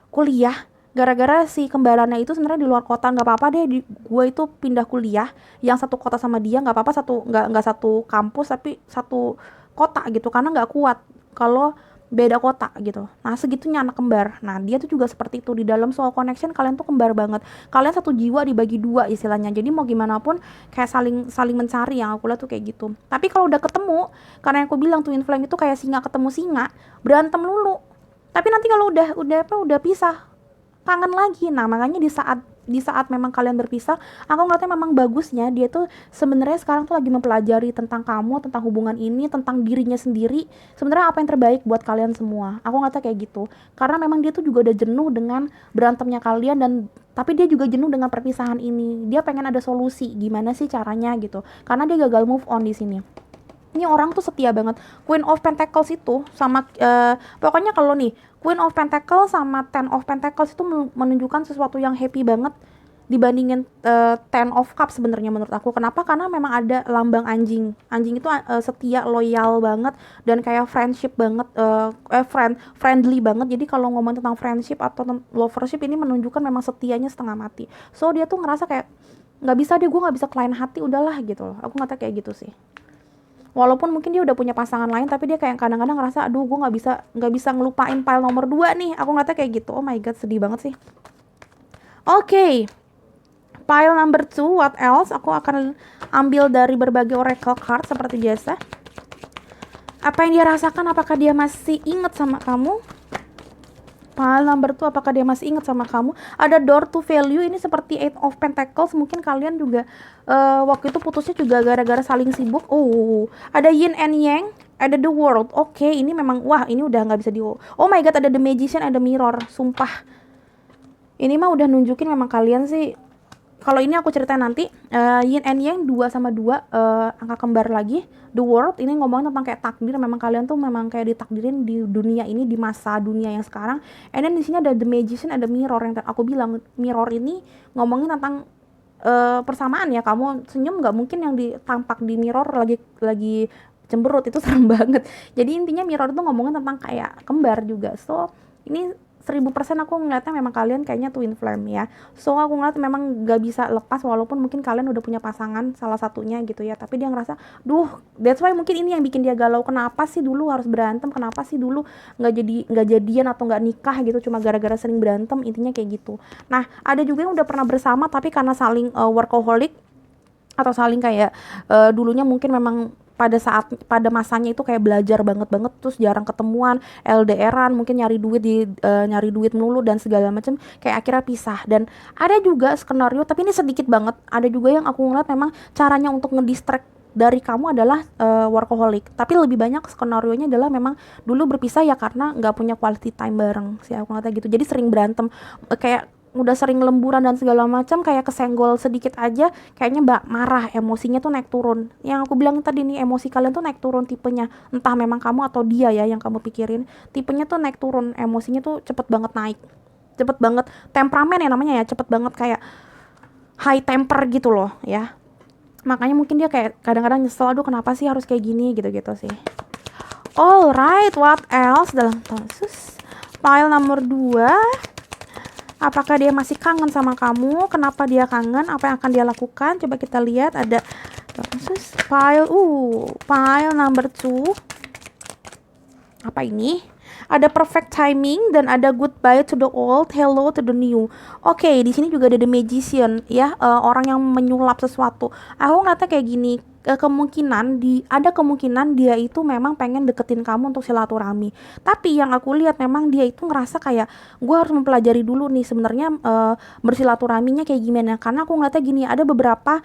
kuliah gara-gara si kembarannya itu sebenarnya di luar kota. Nggak apa-apa deh, gue itu pindah kuliah yang satu kota sama dia, nggak apa-apa, nggak satu kampus tapi satu kota gitu, karena nggak kuat kalau beda kota gitu. Nah, segitunya anak kembar. Nah, dia tuh juga seperti itu. Di dalam soul connection kalian tuh kembar banget. Kalian satu jiwa dibagi dua istilahnya. Jadi mau gimana pun kayak saling mencari, yang aku lihat tuh kayak gitu. Tapi kalau udah ketemu, karena yang aku bilang twin flame itu kayak singa ketemu singa, berantem lulu. Tapi nanti kalau udah pisah, kangen lagi. Nah, makanya di saat memang kalian berpisah, aku ngeliatnya memang bagusnya dia tuh sebenarnya sekarang tuh lagi mempelajari tentang kamu, tentang hubungan ini, tentang dirinya sendiri. Sebenarnya apa yang terbaik buat kalian semua. Aku ngeliatnya kayak gitu. Karena memang dia tuh juga udah jenuh dengan berantemnya kalian, dan tapi dia juga jenuh dengan perpisahan ini. Dia pengen ada solusi, gimana sih caranya gitu. Karena dia gagal move on di sini. Ini orang tuh setia banget. Queen of Pentacles itu sama pokoknya kalau nih Queen of Pentacles sama Ten of Pentacles itu menunjukkan sesuatu yang happy banget dibandingin Ten of Cups sebenarnya menurut aku. Kenapa? Karena memang ada lambang anjing. Anjing itu setia, loyal banget, dan kayak friendship banget, friendly banget. Jadi kalau ngomong tentang friendship atau lovership, ini menunjukkan memang setianya setengah mati. So dia tuh ngerasa kayak nggak bisa deh, gue nggak bisa klien hati, udahlah gitu loh. Aku ngata kayak gitu sih. Walaupun mungkin dia udah punya pasangan lain, tapi dia kayak kadang-kadang ngerasa, aduh gue nggak bisa ngelupain pile nomor 2 nih. Aku ngeliatnya kayak gitu. Oh my god, sedih banget sih. Oke, pile number 2, what else? Aku akan ambil dari berbagai oracle card seperti biasa. Apa yang dia rasakan? Apakah dia masih inget sama kamu? Pile number 2, apakah dia masih ingat sama kamu? Ada door to value, ini seperti Eight of Pentacles. Mungkin kalian juga waktu itu putusnya juga gara-gara saling sibuk. Ada yin and yang, ada the world. Oke, ini memang, wah ini udah nggak bisa oh my god, ada the magician, ada mirror. Sumpah, ini mah udah nunjukin memang kalian sih. Kalau ini aku ceritain nanti. Yin and yang 2 sama 2, angka kembar lagi. The world ini ngomongin tentang kayak takdir. Memang kalian tuh memang kayak ditakdirin di dunia ini, di masa dunia yang sekarang. And then di sini ada the magician, ada mirror. Yang aku bilang mirror ini ngomongin tentang persamaan ya. Kamu senyum nggak mungkin yang ditampak di mirror lagi cemberut, itu serem banget. Jadi intinya mirror itu ngomongin tentang kayak kembar juga. So ini 1000% aku ngeliatnya memang kalian kayaknya twin flame ya. So aku ngeliat memang gak bisa lepas, walaupun mungkin kalian udah punya pasangan salah satunya gitu ya. Tapi dia ngerasa, that's why mungkin ini yang bikin dia galau. Kenapa sih dulu harus berantem? Kenapa sih dulu nggak jadian atau nggak nikah gitu? Cuma gara-gara sering berantem, intinya kayak gitu. Nah, ada juga yang udah pernah bersama tapi karena saling workaholic atau saling kayak dulunya mungkin memang pada masanya itu kayak belajar banget, terus jarang ketemuan, LDRan, mungkin nyari duit melulu dan segala macam, kayak akhirnya pisah. Dan ada juga skenario, tapi ini sedikit banget, ada juga yang aku ngeliat memang caranya untuk ngedistract dari kamu adalah workaholic, tapi lebih banyak skenarionya adalah memang dulu berpisah ya karena nggak punya quality time bareng sih aku ngeliatnya gitu. Jadi sering berantem, kayak udah sering lemburan dan segala macam, kayak kesenggol sedikit aja kayaknya mbak marah, emosinya tuh naik turun. Yang aku bilang tadi nih, emosi kalian tuh naik turun tipenya, entah memang kamu atau dia ya yang kamu pikirin, tipenya tuh naik turun, emosinya tuh cepet banget naik, cepet banget temperamen ya namanya ya, cepet banget kayak high temper gitu loh ya. Makanya mungkin dia kayak kadang-kadang nyesel, aduh kenapa sih harus kayak gini gitu-gitu sih. Alright, what else dalam kasus file nomor 2? Apakah dia masih kangen sama kamu? Kenapa dia kangen? Apa yang akan dia lakukan? Coba kita lihat, ada kasus file number 2. Apa ini? Ada perfect timing dan ada goodbye to the old, hello to the new. Oke, di sini juga ada the magician ya, orang yang menyulap sesuatu. Aku ngeliatnya kayak gini, ada kemungkinan dia itu memang pengen deketin kamu untuk silaturahmi. Tapi yang aku lihat memang dia itu ngerasa kayak gue harus mempelajari dulu nih sebenarnya bersilaturahminya kayak gimana. Karena aku ngeliatnya gini, ada beberapa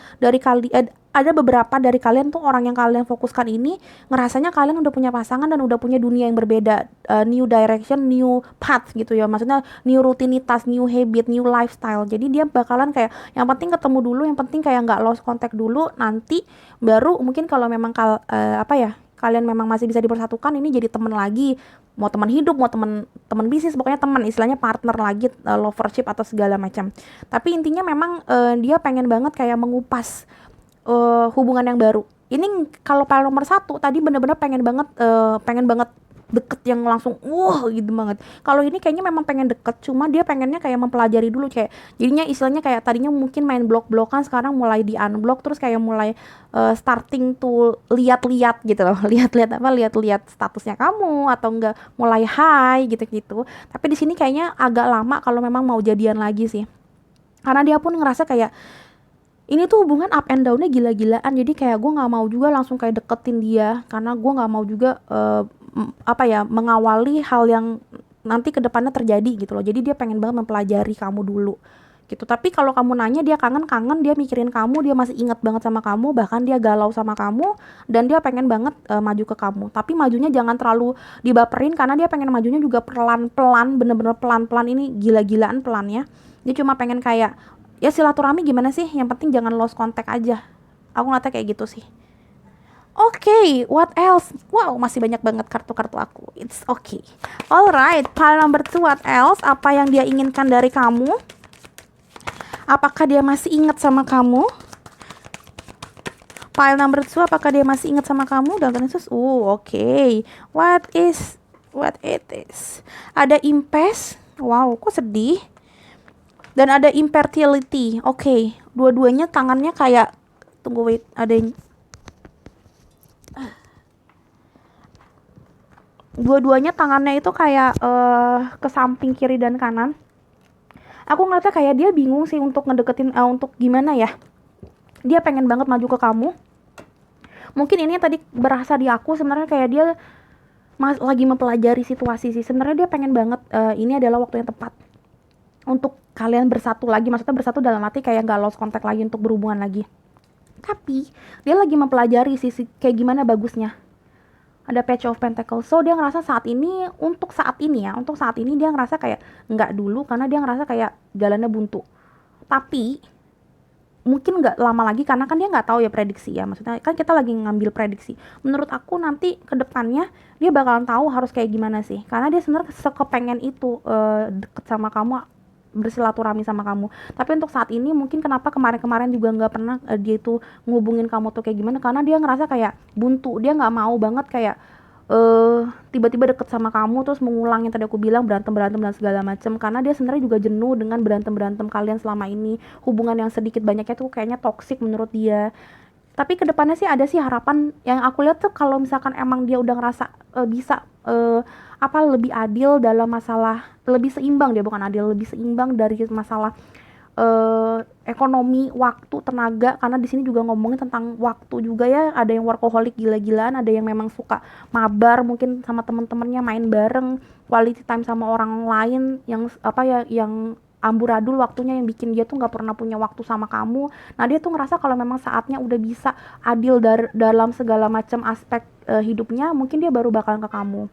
dari kalian tuh, orang yang kalian fokuskan ini ngerasanya kalian udah punya pasangan dan udah punya dunia yang berbeda, new direction, new path gitu ya, maksudnya new rutinitas, new habit, new lifestyle. Jadi dia bakalan kayak yang penting ketemu dulu, yang penting kayak nggak lost contact dulu, nanti baru mungkin kalau memang kalian memang masih bisa dipersatukan, ini jadi teman lagi, mau teman hidup, mau teman bisnis, pokoknya teman, istilahnya partner lagi, lovership atau segala macam. Tapi intinya memang dia pengen banget kayak mengupas hubungan yang baru. Ini kalau file nomor 1 tadi bener-bener pengen banget deket yang langsung gitu banget. Kalau ini kayaknya memang pengen deket, cuma dia pengennya kayak mempelajari dulu, kayak jadinya istilahnya kayak tadinya mungkin main blok-blokan, sekarang mulai di unblock, terus kayak mulai starting to lihat-lihat gitu loh. lihat-lihat statusnya kamu atau enggak, mulai high gitu-gitu. Tapi di sini kayaknya agak lama kalau memang mau jadian lagi sih. Karena dia pun ngerasa kayak ini tuh hubungan up and down-nya gila-gilaan, jadi kayak gue nggak mau juga langsung kayak deketin dia, karena gue nggak mau juga mengawali hal yang nanti kedepannya terjadi gitu loh. Jadi dia pengen banget mempelajari kamu dulu gitu. Tapi kalau kamu nanya dia kangen, dia mikirin kamu, dia masih ingat banget sama kamu, bahkan dia galau sama kamu, dan dia pengen banget maju ke kamu. Tapi majunya jangan terlalu dibaperin, karena dia pengen majunya juga pelan-pelan, bener-bener pelan-pelan, ini gila-gilaan pelannya. Dia cuma pengen kayak ya silaturahmi gimana sih, yang penting jangan lost contact aja. Aku ngeliatnya kayak gitu sih. Oke, what else? Wow, masih banyak banget kartu-kartu aku. It's okay. Alright, pile number 2, what else? Apa yang dia inginkan dari kamu? Apakah dia masih ingat sama kamu? Pile number 2, apakah dia masih ingat sama kamu? Dan okay. What it is? Ada impasse. Wow, kok sedih? Dan ada infertility. Oke, dua-duanya tangannya kayak, tunggu wait, ada yang dua-duanya tangannya itu kayak ke samping kiri dan kanan. Aku ngeliatnya kayak dia bingung sih untuk ngedeketin, untuk gimana ya. Dia pengen banget maju ke kamu. Mungkin ini yang tadi berasa di aku, sebenarnya kayak dia lagi mempelajari situasi sih. Sebenarnya dia pengen banget ini adalah waktu yang tepat untuk kalian bersatu lagi. Maksudnya bersatu dalam arti kayak gak lost contact lagi untuk berhubungan lagi. Tapi dia lagi mempelajari sisi kayak gimana bagusnya. Ada Page of Pentacles. So dia ngerasa untuk saat ini dia ngerasa kayak nggak dulu, karena dia ngerasa kayak jalannya buntu. Tapi mungkin nggak lama lagi, karena kan dia nggak tahu ya prediksi ya. Maksudnya kan kita lagi ngambil prediksi. Menurut aku nanti kedepannya dia bakalan tahu harus kayak gimana sih. Karena dia sebenarnya sekepengen itu deket sama kamu, bersilaturahmi sama kamu. Tapi untuk saat ini mungkin kenapa kemarin-kemarin juga nggak pernah dia itu ngubungin kamu tuh kayak gimana, karena dia ngerasa kayak buntu. Dia nggak mau banget kayak tiba-tiba deket sama kamu terus mengulang yang tadi aku bilang, berantem dan segala macam. Karena dia sebenarnya juga jenuh dengan berantem kalian selama ini. Hubungan yang sedikit banyaknya tuh kayaknya toksik menurut dia. Tapi kedepannya sih ada sih harapan. Yang aku lihat tuh kalau misalkan emang dia udah ngerasa bisa lebih adil dalam masalah, lebih seimbang, dia bukan adil, lebih seimbang dari masalah ekonomi, waktu, tenaga. Karena di sini juga ngomongin tentang waktu juga ya. Ada yang workaholic gila-gilaan, ada yang memang suka mabar mungkin sama temen-temennya, main bareng, quality time sama orang lain yang yang amburadul waktunya, yang bikin dia tuh nggak pernah punya waktu sama kamu. Nah dia tuh ngerasa kalau memang saatnya udah bisa adil dalam segala macam aspek hidupnya, mungkin dia baru bakalan ke kamu.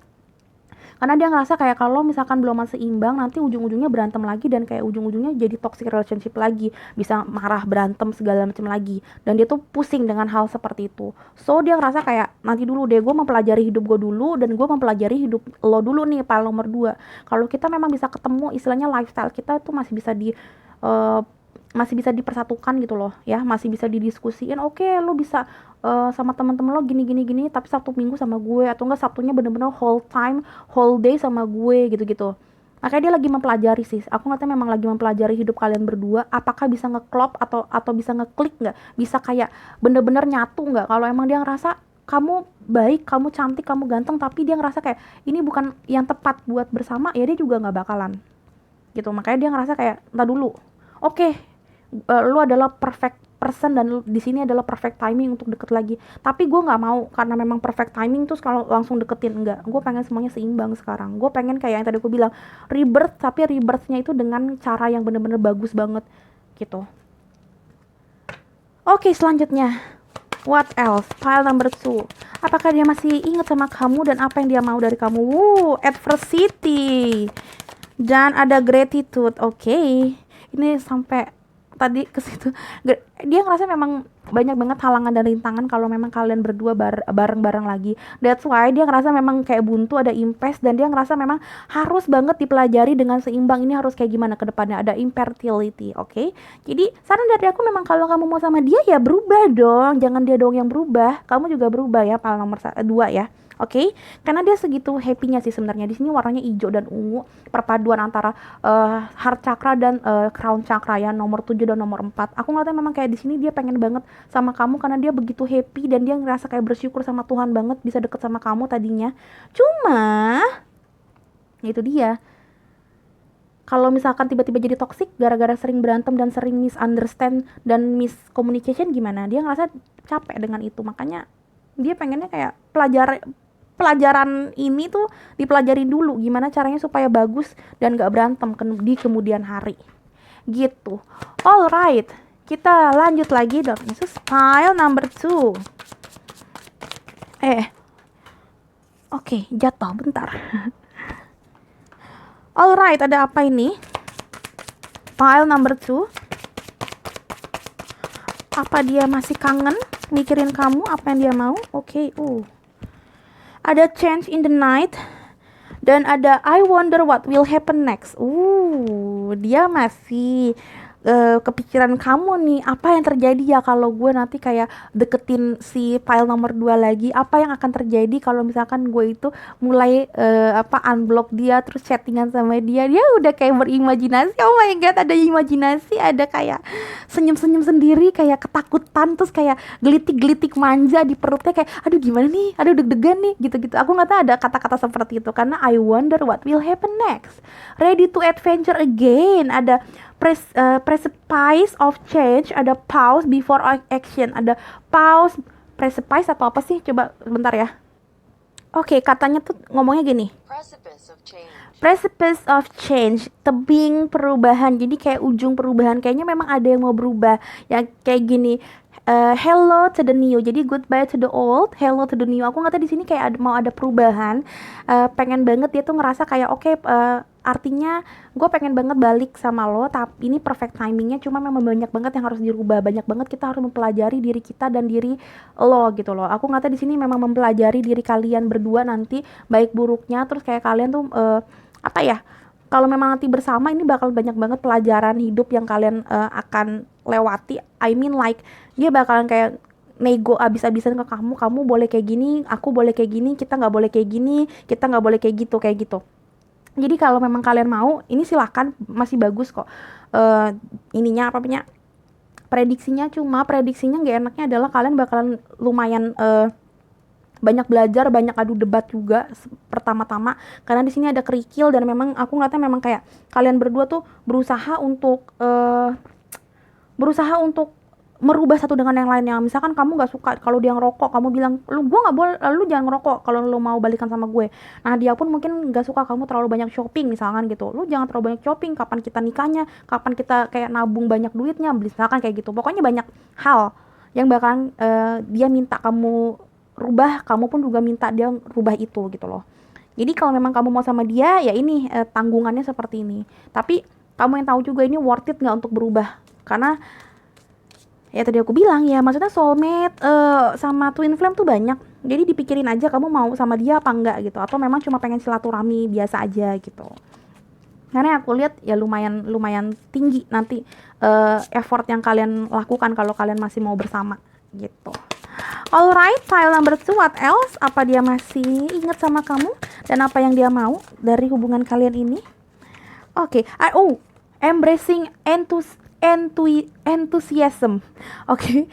Karena dia ngerasa kayak kalau misalkan belum seimbang, nanti ujung-ujungnya berantem lagi, dan kayak ujung-ujungnya jadi toxic relationship lagi, bisa marah, berantem segala macam lagi, dan dia tuh pusing dengan hal seperti itu. So dia ngerasa kayak nanti dulu deh, gue mempelajari hidup gue dulu, dan gue mempelajari hidup lo dulu nih, pal nomor 2. Kalau kita memang bisa ketemu, istilahnya lifestyle kita tuh masih bisa uh, masih bisa dipersatukan gitu loh ya, masih bisa didiskusiin. Oke, lo bisa sama teman-teman lo gini gini gini, tapi Sabtu Minggu sama gue, atau enggak Sabtunya bener-bener whole time whole day sama gue gitu-gitu. Makanya dia lagi mempelajari sih, aku ngerti memang lagi mempelajari hidup kalian berdua, apakah bisa ngeklop atau bisa ngeklik nggak, bisa kayak bener-bener nyatu nggak. Kalau emang dia ngerasa kamu baik, kamu cantik, kamu ganteng, tapi dia ngerasa kayak ini bukan yang tepat buat bersama, ya dia juga nggak bakalan gitu. Makanya dia ngerasa kayak entah dulu, oke, lu adalah perfect person, dan di sini adalah perfect timing untuk deket lagi. Tapi gue nggak mau karena memang perfect timing terus kalau langsung deketin, enggak. Gue pengen semuanya seimbang sekarang. Gue pengen kayak yang tadi gue bilang, rebirth, tapi rebirthnya itu dengan cara yang bener-bener bagus banget gitu. Oke, selanjutnya, what else? File number 2. Apakah dia masih ingat sama kamu dan apa yang dia mau dari kamu? Adversity. Dan ada gratitude. Oke. Ini sampai tadi ke situ. Dia ngerasa memang banyak banget halangan dan rintangan kalau memang kalian berdua bareng-bareng lagi. That's why dia ngerasa memang kayak buntu, ada impasse, dan dia ngerasa memang harus banget dipelajari dengan seimbang. Ini harus kayak gimana ke depannya, ada infertility, oke? Jadi saran dari aku memang kalau kamu mau sama dia ya berubah dong, jangan dia dong yang berubah. Kamu juga berubah ya, pal nomor 2 ya. Oke, karena dia segitu happy-nya sih sebenarnya. Di sini warnanya hijau dan ungu, perpaduan antara heart chakra dan crown chakra ya, nomor 7 dan nomor 4. Aku ngeliatnya memang kayak di sini dia pengen banget sama kamu karena dia begitu happy, dan dia ngerasa kayak bersyukur sama Tuhan banget bisa deket sama kamu tadinya. Cuma itu dia, kalau misalkan tiba-tiba jadi toxic gara-gara sering berantem dan sering misunderstand dan miscommunication, gimana? Dia ngerasa capek dengan itu. Makanya dia pengennya kayak pelajaran ini tuh dipelajari dulu gimana caranya supaya bagus dan gak berantem di kemudian hari gitu. Alright, kita lanjut lagi dong. Ini file number 2. Oke, jatuh bentar. Alright, ada apa ini? File number 2. Apa dia masih kangen mikirin kamu, apa yang dia mau? Oke. Ada change in the night, dan ada I wonder what will happen next. Dia masih kepikiran kamu nih, apa yang terjadi ya kalau gue nanti kayak deketin si file nomor 2 lagi, apa yang akan terjadi kalau misalkan gue itu mulai unblock dia terus chattingan sama dia udah kayak berimajinasi. Oh my god, ada imajinasi, ada kayak senyum-senyum sendiri, kayak ketakutan, terus kayak gelitik-gelitik manja di perutnya, kayak aduh gimana nih, aduh deg-degan nih, gitu-gitu. Aku nggak tahu ada kata-kata seperti itu karena I wonder what will happen next. Ready to adventure again, ada precipice of change, ada pause before action, ada pause, precipice atau apa sih, coba bentar ya. Oke, katanya tuh ngomongnya gini, precipice of change, tebing perubahan. Jadi kayak ujung perubahan, kayaknya memang ada yang mau berubah ya, kayak gini. Hello to the new, jadi goodbye to the old, hello to the new. Aku nggak tahu di sini kayak mau ada perubahan. Pengen banget dia tuh ngerasa kayak oke, artinya gue pengen banget balik sama lo, tapi ini perfect timingnya. Cuma memang banyak banget yang harus dirubah, banyak banget kita harus mempelajari diri kita dan diri lo gitu loh. Aku nggak tahu di sini memang mempelajari diri kalian berdua nanti baik buruknya, terus kayak kalian tuh kalau memang nanti bersama ini bakal banyak banget pelajaran hidup yang kalian akan lewati. I mean like dia bakalan kayak nego abis-abisan ke kamu boleh kayak gini, aku boleh kayak gini, kita nggak boleh kayak gini, kita nggak boleh kayak gitu. Jadi kalau memang kalian mau, ini silahkan, masih bagus kok. Prediksinya, cuma prediksinya nggak enaknya adalah kalian bakalan lumayan banyak belajar, banyak adu debat juga pertama-tama, karena di sini ada kerikil, dan memang aku ngeliatnya memang kayak kalian berdua tuh berusaha untuk merubah satu dengan yang lainnya. Misalkan kamu nggak suka kalau dia ngerokok, kamu bilang, lu gua nggak boleh, lu jangan ngerokok kalau lu mau balikan sama gue. Nah dia pun mungkin nggak suka kamu terlalu banyak shopping misalkan gitu, lu jangan terlalu banyak shopping, kapan kita nikahnya, kapan kita kayak nabung banyak duitnya, misalkan kayak gitu. Pokoknya banyak hal yang bakalan dia minta kamu rubah, kamu pun juga minta dia rubah itu gitu loh. Jadi kalau memang kamu mau sama dia, ya ini tanggungannya seperti ini. Tapi kamu yang tahu juga ini worth it nggak untuk berubah. Karena ya tadi aku bilang ya, maksudnya soulmate sama twin flame tuh banyak. Jadi dipikirin aja kamu mau sama dia apa enggak gitu, atau memang cuma pengen silaturahmi biasa aja gitu. Karena aku lihat ya lumayan tinggi nanti effort yang kalian lakukan kalau kalian masih mau bersama gitu. Alright, file number 2, what else? Apa dia masih ingat sama kamu dan apa yang dia mau dari hubungan kalian ini? Oke, embracing enthusiasm. Oke.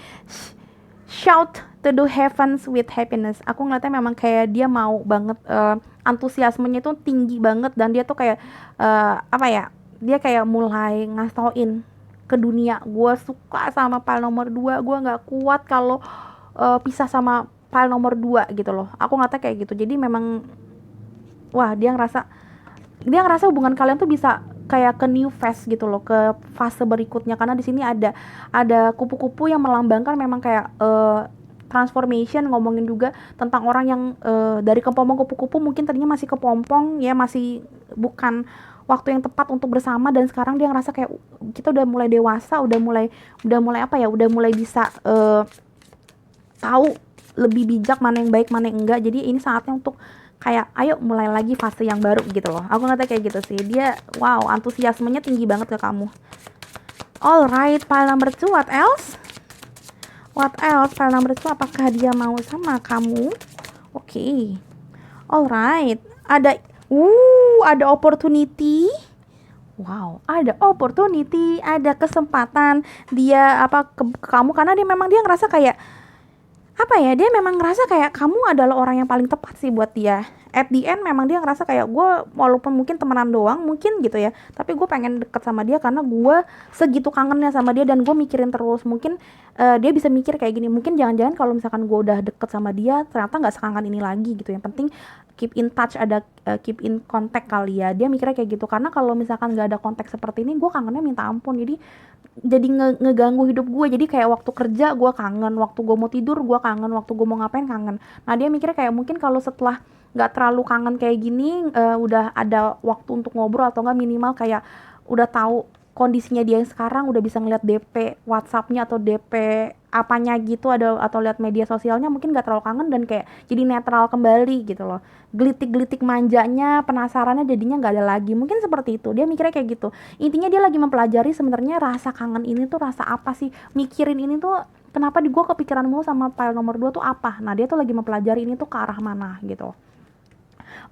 Shout to the heavens with happiness. Aku ngeliatnya memang kayak dia mau banget, antusiasmenya itu tinggi banget, dan dia tuh kayak apa ya? Dia kayak mulai ngastoin ke dunia, gue suka sama pile nomor 2, gue nggak kuat kalau pisah sama pile nomor 2 gitu loh. Aku ngeliatnya kayak gitu. Jadi memang wah, dia ngerasa hubungan kalian tuh bisa kayak ke new phase gitu loh, ke fase berikutnya, karena di sini ada kupu-kupu yang melambangkan memang kayak transformation, ngomongin juga tentang orang yang dari kepompong kupu-kupu mungkin tadinya masih kepompong ya, masih bukan waktu yang tepat untuk bersama, dan sekarang dia ngerasa kayak kita udah mulai dewasa, udah mulai apa ya, udah mulai bisa tahu lebih bijak mana yang baik mana yang enggak. Jadi ini saatnya untuk kayak ayo mulai lagi fase yang baru gitu loh. Aku ngeliatnya kayak gitu sih. Dia wow, antusiasmenya tinggi banget ke kamu. Alright, pile number 2, what else? What else? Pile number 2, apakah dia mau sama kamu? Oke. Alright, ada opportunity. Wow, ada opportunity, ada kesempatan dia ke kamu, karena dia ngerasa kayak apa ya, dia memang ngerasa kayak kamu adalah orang yang paling tepat sih buat dia. At the end memang dia ngerasa kayak gue walaupun mungkin temenan doang mungkin gitu ya, tapi gue pengen deket sama dia karena gue segitu kangennya sama dia, dan gue mikirin terus. Mungkin dia bisa mikir kayak gini, mungkin jangan-jangan kalau misalkan gue udah deket sama dia ternyata nggak sekangen ini lagi gitu. Yang penting keep in touch, ada keep in contact kali ya, dia mikirnya kayak gitu. Karena kalau misalkan nggak ada kontak seperti ini, gue kangennya minta ampun. Jadi ngeganggu hidup gue. Jadi kayak waktu kerja gue kangen, waktu gue mau tidur gue kangen, waktu gue mau ngapain kangen. Nah dia mikirnya kayak mungkin kalau setelah nggak terlalu kangen kayak gini, udah ada waktu untuk ngobrol, atau nggak minimal kayak udah tahu kondisinya dia yang sekarang, udah bisa ngeliat DP WhatsApp-nya atau DP apanya gitu, atau lihat media sosialnya, mungkin nggak terlalu kangen dan kayak jadi netral kembali gitu loh. Gelitik-gelitik manjanya, penasarannya jadinya nggak ada lagi. Mungkin seperti itu, dia mikirnya kayak gitu. Intinya dia lagi mempelajari sebenarnya rasa kangen ini tuh rasa apa sih, mikirin ini tuh kenapa di gue kepikiran mulu sama file nomor 2 tuh apa. Nah dia tuh lagi mempelajari ini tuh ke arah mana gitu.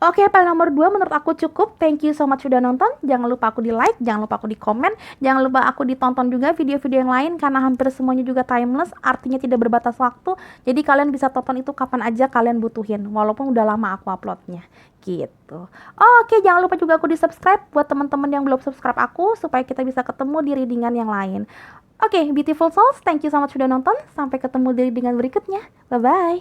Oke, file nomor 2 menurut aku cukup. Thank you so much sudah nonton. Jangan lupa aku di like, jangan lupa aku di komen, jangan lupa aku ditonton juga video-video yang lain, karena hampir semuanya juga timeless, artinya tidak berbatas waktu. Jadi kalian bisa tonton itu kapan aja kalian butuhin, walaupun udah lama aku uploadnya gitu. Oke, jangan lupa juga aku di subscribe buat teman-teman yang belum subscribe aku, supaya kita bisa ketemu di readingan yang lain. Oke, beautiful souls, thank you so much sudah nonton. Sampai ketemu di readingan berikutnya. Bye bye.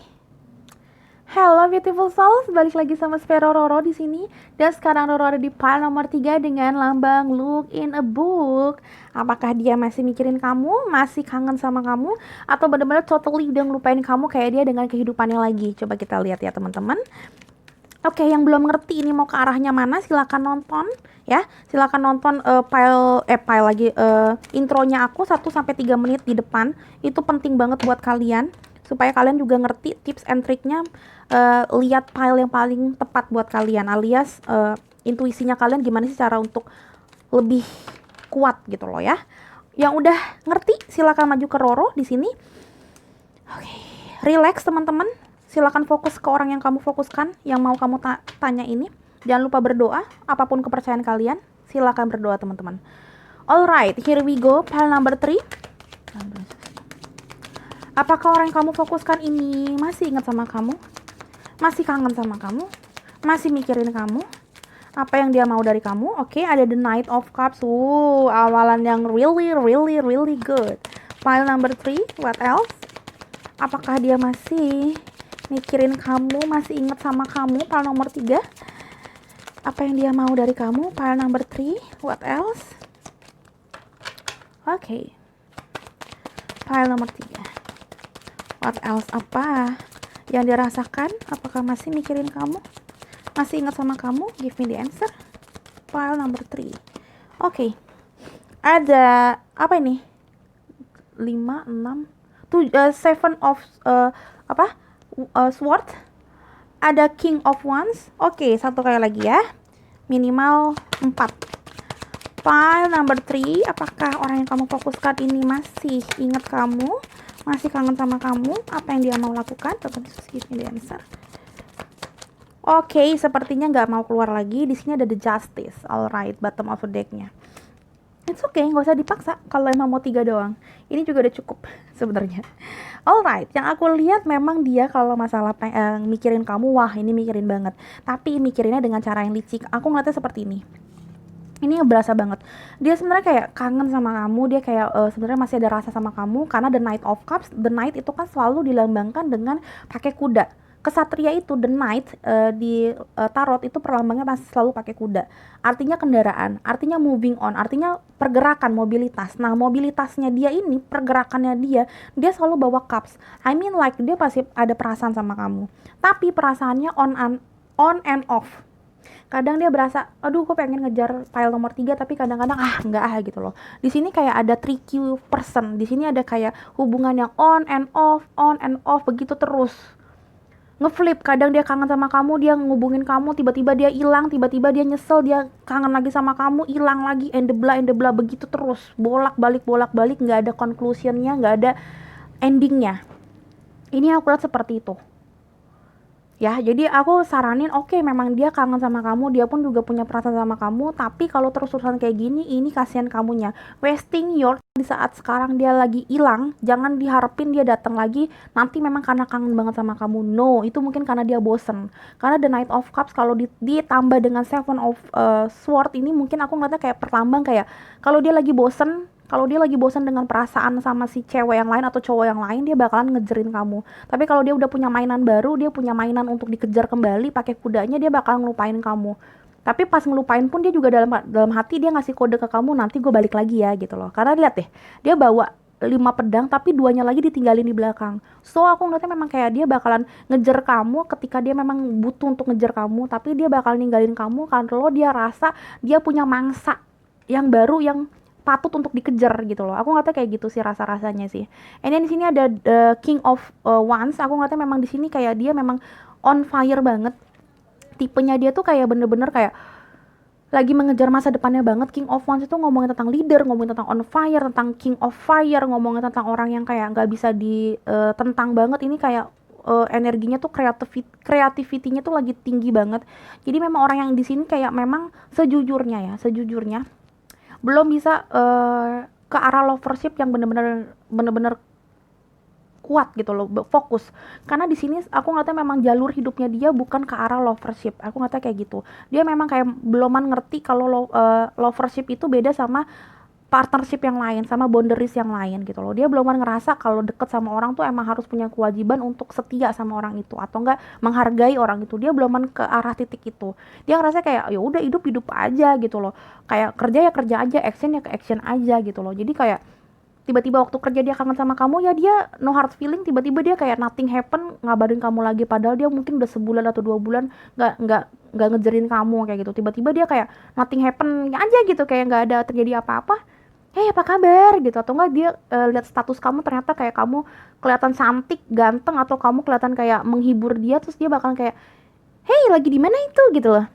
Hello beautiful souls, balik lagi sama Sphero Roro di sini. Dan sekarang Roro ada di pile nomor 3 dengan lambang look in a book. Apakah dia masih mikirin kamu, masih kangen sama kamu, atau benar-benar totally udah ngelupain kamu kayak dia dengan kehidupannya lagi? Coba kita lihat ya teman-teman. Oke, yang belum ngerti ini mau ke arahnya mana, silakan nonton ya. Silakan nonton file lagi intronya aku 1-3 menit di depan. Itu penting banget buat kalian, supaya kalian juga ngerti tips and triknya, lihat file yang paling tepat buat kalian, alias intuisinya kalian gimana sih cara untuk lebih kuat gitu loh ya. Yang udah ngerti silakan maju ke Roro di sini. Oke, relax teman-teman. Silakan fokus ke orang yang kamu fokuskan, yang mau kamu tanya ini. Jangan lupa berdoa, apapun kepercayaan kalian, silakan berdoa teman-teman. Alright, here we go, file number 3. Apakah orang yang kamu fokuskan ini masih ingat sama kamu? Masih kangen sama kamu? Masih mikirin kamu? Apa yang dia mau dari kamu? Oke, ada the Knight of Cups. Awalan yang really good. File number 3, what else? Apakah dia masih mikirin kamu, masih ingat sama kamu? File nomor 3. Apa yang dia mau dari kamu? File number 3, what else? Oke. File nomor 3. What else? Apa yang dia rasakan? Apakah masih mikirin kamu? Masih ingat sama kamu? Give me the answer. File number 3. Oke. Ada apa ini? 5, 6, 7 of sword. Ada king of wands. Oke, satu kali lagi ya. Minimal 4. File number 3. Apakah orang yang kamu fokuskan ini masih ingat kamu? Masih kangen sama kamu? Apa yang dia mau lakukan? Give me the answer. Oke, sepertinya nggak mau keluar lagi. Di sini ada the justice. Alright, bottom of the deck-nya. It's okay, nggak usah dipaksa. Kalau emang mau 3 doang, ini juga udah cukup sebenarnya. Alright, yang aku lihat memang dia kalau masalah mikirin kamu, wah ini mikirin banget. Tapi mikirinnya dengan cara yang licik. Aku ngeliatnya seperti ini. Ini berasa banget. Dia sebenarnya kayak kangen sama kamu. Dia kayak sebenarnya masih ada rasa sama kamu. Karena the Knight of Cups, the Knight itu kan selalu dilambangkan dengan pakai kuda. Kesatria itu, the knight di tarot itu perlambangnya pasti selalu pakai kuda. Artinya kendaraan, artinya moving on, artinya pergerakan, mobilitas. Nah, mobilitasnya dia ini, pergerakannya dia selalu bawa cups. I mean like dia pasti ada perasaan sama kamu. Tapi perasaannya on and off. Kadang dia berasa, aduh kok pengen ngejar file nomor 3, tapi kadang-kadang enggak gitu loh. Di sini kayak ada tricky person. Di sini ada kayak hubungan yang on and off begitu terus. Ngeflip, kadang dia kangen sama kamu, dia ngubungin kamu, tiba-tiba dia hilang, tiba-tiba dia nyesel, dia kangen lagi sama kamu, hilang lagi, and the blah begitu terus, bolak-balik, nggak ada conclusionnya, nggak ada endingnya. Ini aku lihat seperti itu. Ya, jadi aku saranin, oke, memang dia kangen sama kamu, dia pun juga punya perasaan sama kamu, tapi kalau terus-terusan kayak gini, ini kasihan kamunya. Wasting your di saat sekarang dia lagi hilang, jangan diharapin dia datang lagi, nanti memang karena kangen banget sama kamu. No, itu mungkin karena dia bosen. Karena the Knight of Cups kalau ditambah dengan Seven of Sword ini mungkin aku ngeliatnya kayak perlambang kayak kalau dia lagi bosen dengan perasaan sama si cewek yang lain atau cowok yang lain, dia bakalan ngejerin kamu. Tapi kalau dia udah punya mainan baru, dia punya mainan untuk dikejar kembali pakai kudanya, dia bakalan ngelupain kamu. Tapi pas ngelupain pun dia juga dalam hati dia ngasih kode ke kamu, nanti gue balik lagi ya gitu loh. Karena lihat deh, dia bawa 5 pedang tapi 2-nya lagi ditinggalin di belakang. So aku ngeliatnya memang kayak dia bakalan ngejar kamu ketika dia memang butuh untuk ngejar kamu, tapi dia bakal ninggalin kamu kalau dia rasa dia punya mangsa yang baru yang patut untuk dikejar gitu loh. Aku ngeliatnya kayak gitu sih rasa-rasanya sih. And then di sini ada King of Wands. Aku ngeliatnya memang di sini kayak dia memang on fire banget. Tipenya dia tuh kayak bener-bener kayak lagi mengejar masa depannya banget. King of Wands itu ngomongin tentang leader, ngomongin tentang on fire, tentang King of Fire, ngomongin tentang orang yang kayak nggak bisa ditentang banget. Ini kayak energinya tuh creativity-nya tuh lagi tinggi banget. Jadi memang orang yang di sini kayak memang sejujurnya belum bisa ke arah lovership yang bener-bener kuat gitu loh, fokus. Karena di sini aku ngeliatnya memang jalur hidupnya dia bukan ke arah lovership. Aku ngeliatnya kayak gitu. Dia memang kayak beloman ngerti kalau lovership itu beda sama partnership yang lain, sama boundaries yang lain gitu loh. Dia belum ngerasa kalau deket sama orang tuh emang harus punya kewajiban untuk setia sama orang itu atau enggak menghargai orang itu. Dia belum ke arah titik itu. Dia ngerasa kayak ya udah hidup aja gitu loh. Kayak kerja aja, action aja gitu loh. Jadi kayak tiba-tiba waktu kerja dia kangen sama kamu, ya dia no hard feeling, tiba-tiba dia kayak nothing happen, ngabarin kamu lagi padahal dia mungkin udah sebulan atau 2 bulan nggak ngejerin kamu kayak gitu. Tiba-tiba dia kayak nothing happen aja gitu, kayak nggak ada terjadi apa-apa. Hey, apa kabar gitu, atau enggak dia lihat status kamu ternyata kayak kamu kelihatan cantik, ganteng, atau kamu kelihatan kayak menghibur dia, terus dia bakal kayak hey, lagi di mana itu gitu loh.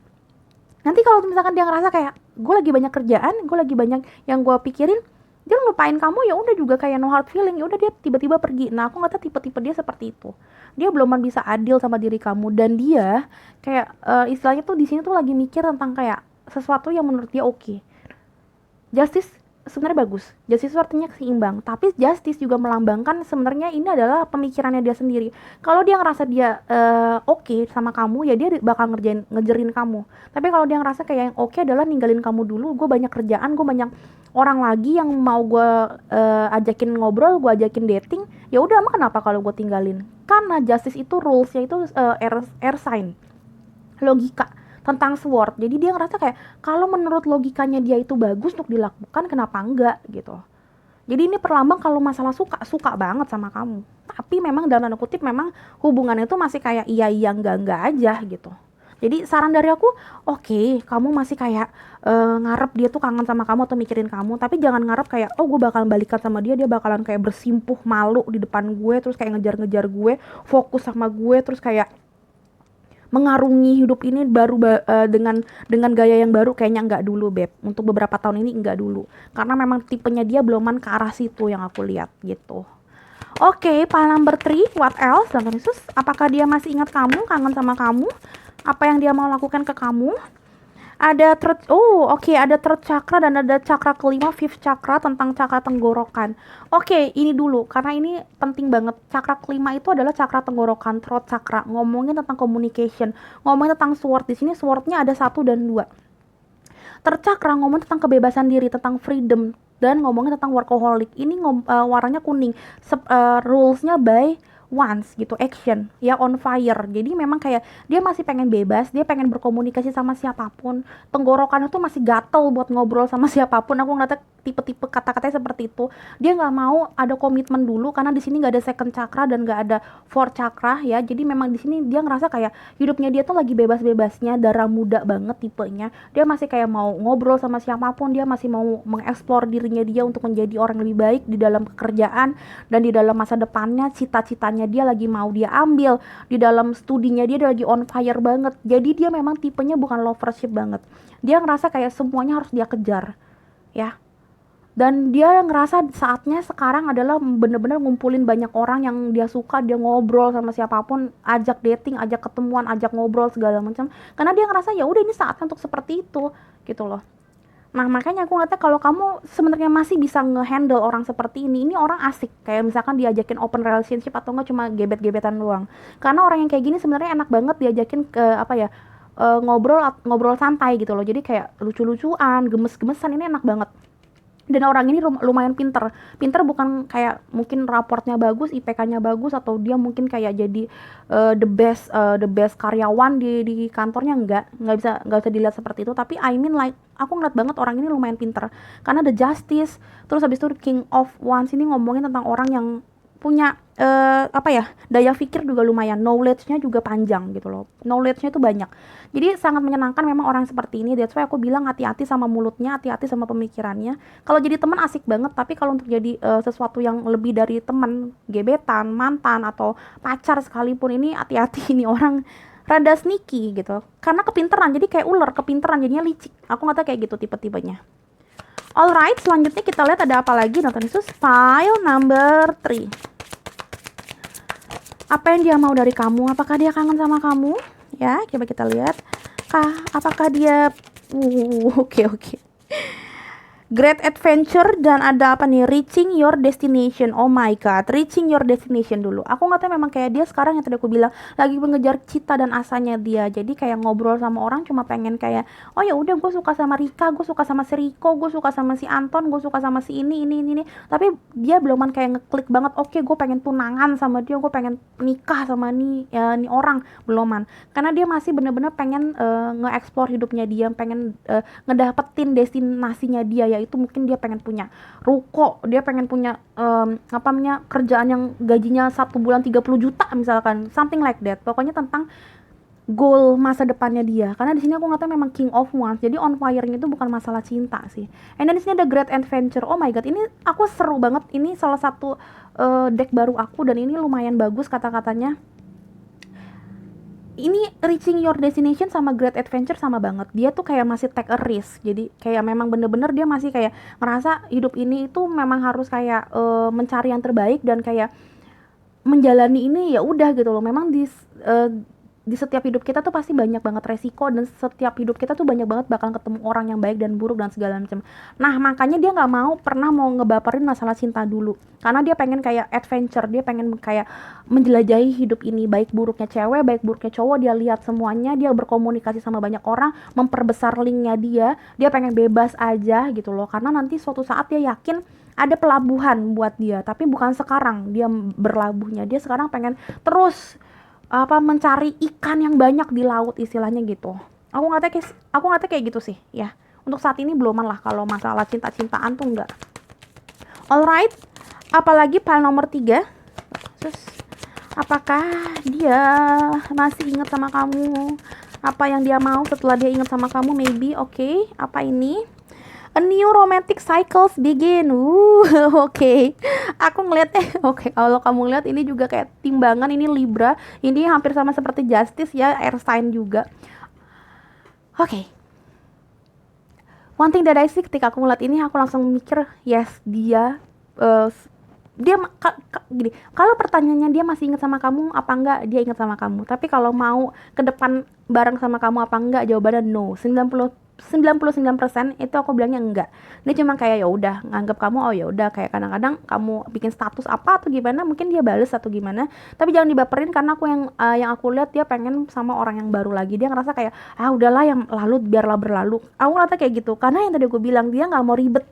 Nanti kalau misalkan dia ngerasa kayak gue lagi banyak kerjaan, gue lagi banyak yang gue pikirin, dia ngelupain kamu, ya udah juga kayak no hard feeling, ya udah dia tiba-tiba pergi. Nah, aku ngeliatnya tipe-tipe dia seperti itu. Dia belum bisa adil sama diri kamu, dan dia kayak istilahnya tuh di sini tuh lagi mikir tentang kayak sesuatu yang menurut dia oke. Justice sebenarnya bagus. Justice itu artinya seimbang, tapi justice juga melambangkan sebenarnya ini adalah pemikirannya dia sendiri. Kalau dia ngerasa dia oke sama kamu, ya dia bakal ngejerin kamu. Tapi kalau dia ngerasa kayak yang oke adalah ninggalin kamu dulu, gue banyak kerjaan, gue banyak orang lagi yang mau gue ajakin ngobrol, gue ajakin dating, ya udah, emang kenapa kalau gue tinggalin? Karena justice itu rulesnya itu air sign, logika tentang sword. Jadi dia ngerasa kayak kalau menurut logikanya dia itu bagus untuk dilakukan, kenapa enggak gitu. Jadi ini perlambang kalau masalah suka banget sama kamu. Tapi memang dalam tanda kutip memang hubungannya itu masih kayak iya enggak aja gitu. Jadi saran dari aku, oke, kamu masih kayak ngarep dia tuh kangen sama kamu atau mikirin kamu, tapi jangan ngarep kayak oh gue bakalan balikan sama dia bakalan kayak bersimpuh malu di depan gue, terus kayak ngejar-ngejar gue, fokus sama gue, terus kayak mengarungi hidup ini baru dengan gaya yang baru. Kayaknya enggak dulu, beb. Untuk beberapa tahun ini enggak dulu, karena memang tipenya dia beloman ke arah situ yang aku lihat gitu. Oke, file number 3, what else? Tuhan Yesus, apakah dia masih ingat kamu, kangen sama kamu? Apa yang dia mau lakukan ke kamu? Ada ada third chakra dan ada chakra kelima, fifth chakra, tentang chakra tenggorokan. Oke, ini dulu karena ini penting banget. Chakra kelima itu adalah chakra tenggorokan, throat chakra. Ngomongin tentang communication, ngomongin tentang sword. Di sini swordnya ada 1 dan 2. Third chakra ngomongin tentang kebebasan diri, tentang freedom, dan ngomongin tentang workaholic. Ini warnanya kuning. Rulesnya by once gitu, action ya, on fire. Jadi memang kayak dia masih pengen bebas, dia pengen berkomunikasi sama siapapun. Tenggorokan itu masih gatel buat ngobrol sama siapapun. Aku ngeliatnya tipe-tipe kata-katanya seperti itu. Dia nggak mau ada komitmen dulu karena di sini nggak ada second chakra dan nggak ada fourth chakra ya. Jadi memang di sini dia ngerasa kayak hidupnya dia tuh lagi bebas-bebasnya, darah muda banget tipenya. Dia masih kayak mau ngobrol sama siapapun, dia masih mau mengeksplor dirinya dia untuk menjadi orang lebih baik di dalam pekerjaan dan di dalam masa depannya. Cita-citanya dia lagi mau dia ambil, di dalam studinya dia lagi on fire banget. Jadi dia memang tipenya bukan lovership banget. Dia ngerasa kayak semuanya harus dia kejar ya. Dan dia ngerasa saatnya sekarang adalah bener-bener ngumpulin banyak orang yang dia suka, dia ngobrol sama siapapun, ajak dating, ajak ketemuan, ajak ngobrol segala macam. Karena dia ngerasa ya udah ini saatnya untuk seperti itu gitu loh. Nah makanya aku ngeliatnya kalau kamu sebenarnya masih bisa ngehandle orang seperti ini orang asik. Kayak misalkan diajakin open relationship atau enggak cuma gebet-gebetan doang. Karena orang yang kayak gini sebenarnya enak banget diajakin ke ngobrol santai gitu loh. Jadi kayak lucu-lucuan, gemes-gemesan, ini enak banget. Dan orang ini lumayan pinter bukan kayak mungkin raportnya bagus, IPK-nya bagus, atau dia mungkin kayak jadi the best karyawan di kantornya. Nggak bisa dilihat seperti itu, tapi I mean like aku ngeliat banget orang ini lumayan pinter karena the justice. Terus habis itu King of Wands ini ngomongin tentang orang yang punya daya pikir juga lumayan, knowledge-nya juga panjang gitu loh, knowledge-nya itu banyak. Jadi sangat menyenangkan memang orang seperti ini. That's why aku bilang hati-hati sama mulutnya, hati-hati sama pemikirannya. Kalau jadi teman asik banget, tapi kalau untuk jadi sesuatu yang lebih dari teman, gebetan, mantan, atau pacar sekalipun, ini hati-hati. Ini orang rada sneaky gitu, karena kepinteran, jadi kayak ular, kepinteran jadinya licik. Aku nggak tahu kayak gitu tipe-tipenya. Alright, selanjutnya kita lihat ada apa lagi. Nonton Yesus, file number 3. Apa yang dia mau dari kamu? Apakah dia kangen sama kamu? Ya, coba kita lihat. Apakah dia oke. Great adventure, dan ada apa nih, reaching your destination. Oh my god, reaching your destination dulu. Aku nggak tahu, memang kayak dia sekarang yang tadi aku bilang lagi mengejar cita dan asanya dia. Jadi kayak ngobrol sama orang cuma pengen kayak oh ya udah, gue suka sama Rika, gue suka sama si Riko, gue suka sama si Anton, gue suka sama si ini. Tapi dia beluman kayak ngeklik banget. Oke, gue pengen tunangan sama dia, gue pengen nikah sama nih orang, beluman. Karena dia masih bener-bener pengen nge-explore hidupnya dia, pengen ngedapetin destinasinya dia, yaitu mungkin dia pengen punya ruko, dia pengen punya kerjaan yang gajinya 1 bulan 30 juta misalkan, something like that. Pokoknya tentang goal masa depannya dia. Karena di sini aku ngatakan memang King of Wands, jadi on fire-nya itu bukan masalah cinta sih. And then di sini ada Great Adventure. Oh my god, ini aku seru banget. Ini salah satu deck baru aku dan ini lumayan bagus kata-katanya. Ini reaching your destination sama Great Adventure sama banget. Dia tuh kayak masih take a risk. Jadi kayak memang bener-bener dia masih kayak ngerasa hidup ini itu memang harus kayak mencari yang terbaik dan kayak menjalani ini ya udah gitu loh. Memang di setiap hidup kita tuh pasti banyak banget resiko, dan setiap hidup kita tuh banyak banget bakal ketemu orang yang baik dan buruk dan segala macam. Nah, makanya dia nggak pernah mau ngebaperin masalah cinta dulu, karena dia pengen kayak adventure, dia pengen kayak menjelajahi hidup ini, baik buruknya cewek, baik buruknya cowok, dia lihat semuanya, dia berkomunikasi sama banyak orang, memperbesar linknya dia pengen bebas aja gitu loh, karena nanti suatu saat dia yakin ada pelabuhan buat dia, tapi bukan sekarang dia berlabuhnya, dia sekarang pengen terus mencari ikan yang banyak di laut istilahnya gitu. Aku nggak kayak gitu sih ya. Untuk saat ini beluman lah, kalau masalah cinta-cintaan tuh enggak. Alright, apalagi pile nomor 3. Terus apakah dia masih ingat sama kamu? Apa yang dia mau setelah dia ingat sama kamu? Maybe. Oke, apa ini? A new romantic cycles begin. Oke. Aku ngeliatnya, oke, kalau kamu lihat ini juga kayak timbangan, ini Libra. Ini hampir sama seperti Justice ya, air sign juga. Oke. One thing that I see ketika aku ngeliat ini, aku langsung mikir, yes, dia gini, kalau pertanyaannya dia masih ingat sama kamu apa enggak, dia ingat sama kamu. Tapi kalau mau ke depan bareng sama kamu apa enggak, jawabannya no. 99% itu aku bilangnya enggak. Dia cuma kayak ya udah nganggap kamu, oh ya udah, kayak kadang-kadang kamu bikin status apa atau gimana, mungkin dia bales atau gimana. Tapi jangan dibaperin, karena aku yang aku lihat dia pengen sama orang yang baru lagi. Dia ngerasa kayak udahlah, yang lalu biarlah berlalu. Aku ngerasa kayak gitu, karena yang tadi aku bilang, dia nggak mau ribet.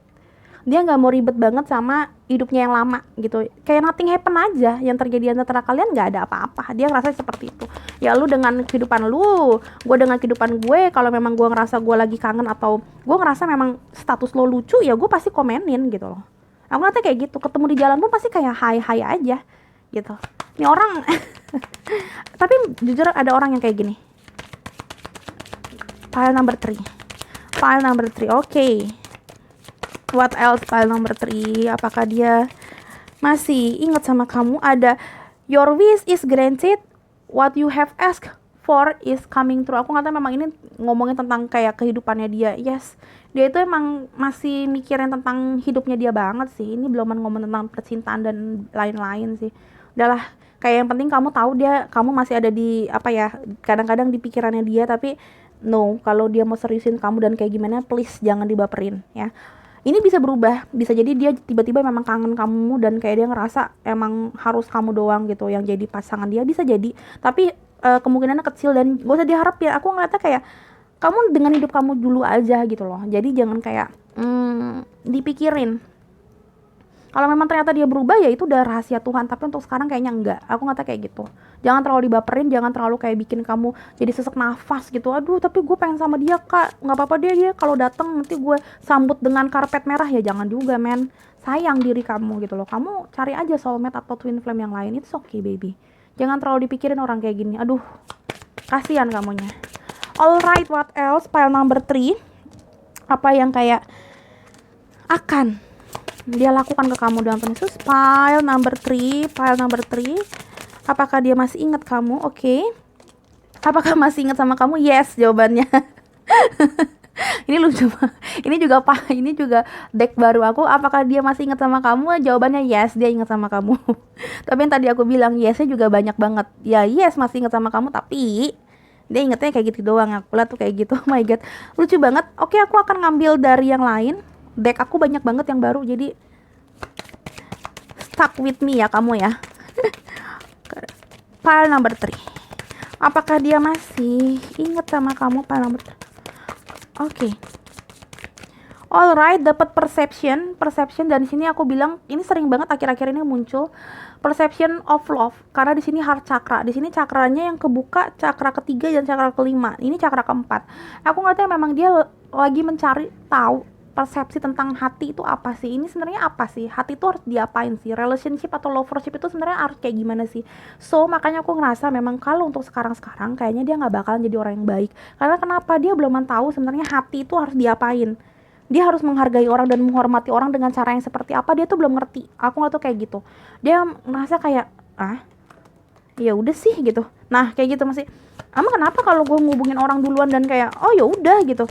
Dia nggak mau ribet banget sama hidupnya yang lama gitu, kayak nothing happen aja yang terjadi antara kalian, nggak ada apa-apa. Dia ngerasa seperti itu. Ya lu dengan kehidupan lu, gue dengan kehidupan gue. Kalau memang gue ngerasa gue lagi kangen, atau gue ngerasa memang status lo lucu, ya gue pasti komenin gitu loh. Aku nanti kayak gitu, ketemu di jalan pun pasti kayak hai aja gitu. Ini orang tapi jujur ada orang yang kayak gini. File number 3. Oke. What else? File number 3. Apakah dia masih ingat sama kamu? Ada your wish is granted, what you have asked for is coming true. Aku nggak tahu, memang ini ngomongin tentang kayak kehidupannya dia. Yes, dia itu emang masih mikirin tentang hidupnya dia banget sih. Ini belum ngomong tentang percintaan dan lain-lain sih. Udahlah, kayak yang penting kamu tahu kamu masih ada di kadang-kadang di pikirannya dia. Tapi no, kalau dia mau seriusin kamu dan kayak gimana, please jangan dibaperin ya. Ini bisa berubah, bisa jadi dia tiba-tiba memang kangen kamu, dan kayak dia ngerasa emang harus kamu doang gitu yang jadi pasangan dia, bisa jadi. Tapi kemungkinannya kecil, dan gak usah diharap ya. Aku ngeliatnya kayak kamu dengan hidup kamu dulu aja gitu loh. Jadi jangan kayak dipikirin. Kalau memang ternyata dia berubah, ya itu udah rahasia Tuhan. Tapi untuk sekarang kayaknya enggak. Aku ngata kayak gitu. Jangan terlalu dibaperin, jangan terlalu kayak bikin kamu jadi sesak nafas gitu. Aduh, tapi gue pengen sama dia, Kak. Nggak apa-apa, dia kalau datang nanti gue sambut dengan karpet merah. Ya jangan juga, men. Sayang diri kamu gitu loh. Kamu cari aja soulmate atau twin flame yang lain. It's okay, baby. Jangan terlalu dipikirin orang kayak gini. Aduh, kasihan kamunya. Alright, what else? Pile number 3. Apa yang kayak akan dia lakukan ke kamu dalam penulis? Pile number 3. Apakah dia masih ingat kamu? Oke. Apakah masih ingat sama kamu? Yes, jawabannya. Ini lucu banget. Ini juga deck baru aku. Apakah dia masih ingat sama kamu? Jawabannya yes, dia ingat sama kamu. Tapi yang tadi aku bilang yesnya juga banyak banget. Ya yes, masih ingat sama kamu, tapi dia ingetnya kayak gitu doang. Aku lihat tuh kayak gitu. Oh my god, lucu banget. Oke, aku akan ngambil dari yang lain. Deck aku banyak banget yang baru, jadi stuck with me ya kamu ya. Pile number 3. Apakah dia masih ingat sama kamu? Pile number 3. Oke. Alright, dapat perception, dan di sini aku bilang ini sering banget akhir-akhir ini muncul perception of love, karena di sini heart chakra. Di sini cakranya yang kebuka, cakra ketiga dan cakra kelima. Ini cakra keempat. Aku ngerti memang dia lagi mencari tahu persepsi tentang hati itu apa sih? Ini sebenarnya apa sih? Hati itu harus diapain sih? Relationship atau lovership itu sebenarnya harus kayak gimana sih? So, makanya aku ngerasa memang kalau untuk sekarang-sekarang kayaknya dia nggak bakalan jadi orang yang baik. Karena kenapa? Dia belum tahu sebenarnya hati itu harus diapain. Dia harus menghargai orang dan menghormati orang dengan cara yang seperti apa, dia tuh belum ngerti. Aku nggak tuh kayak gitu. Dia ngerasa kayak ya udah sih gitu. Nah, kayak gitu masih. Emang kenapa kalau gue ngubungin orang duluan dan kayak oh ya udah gitu.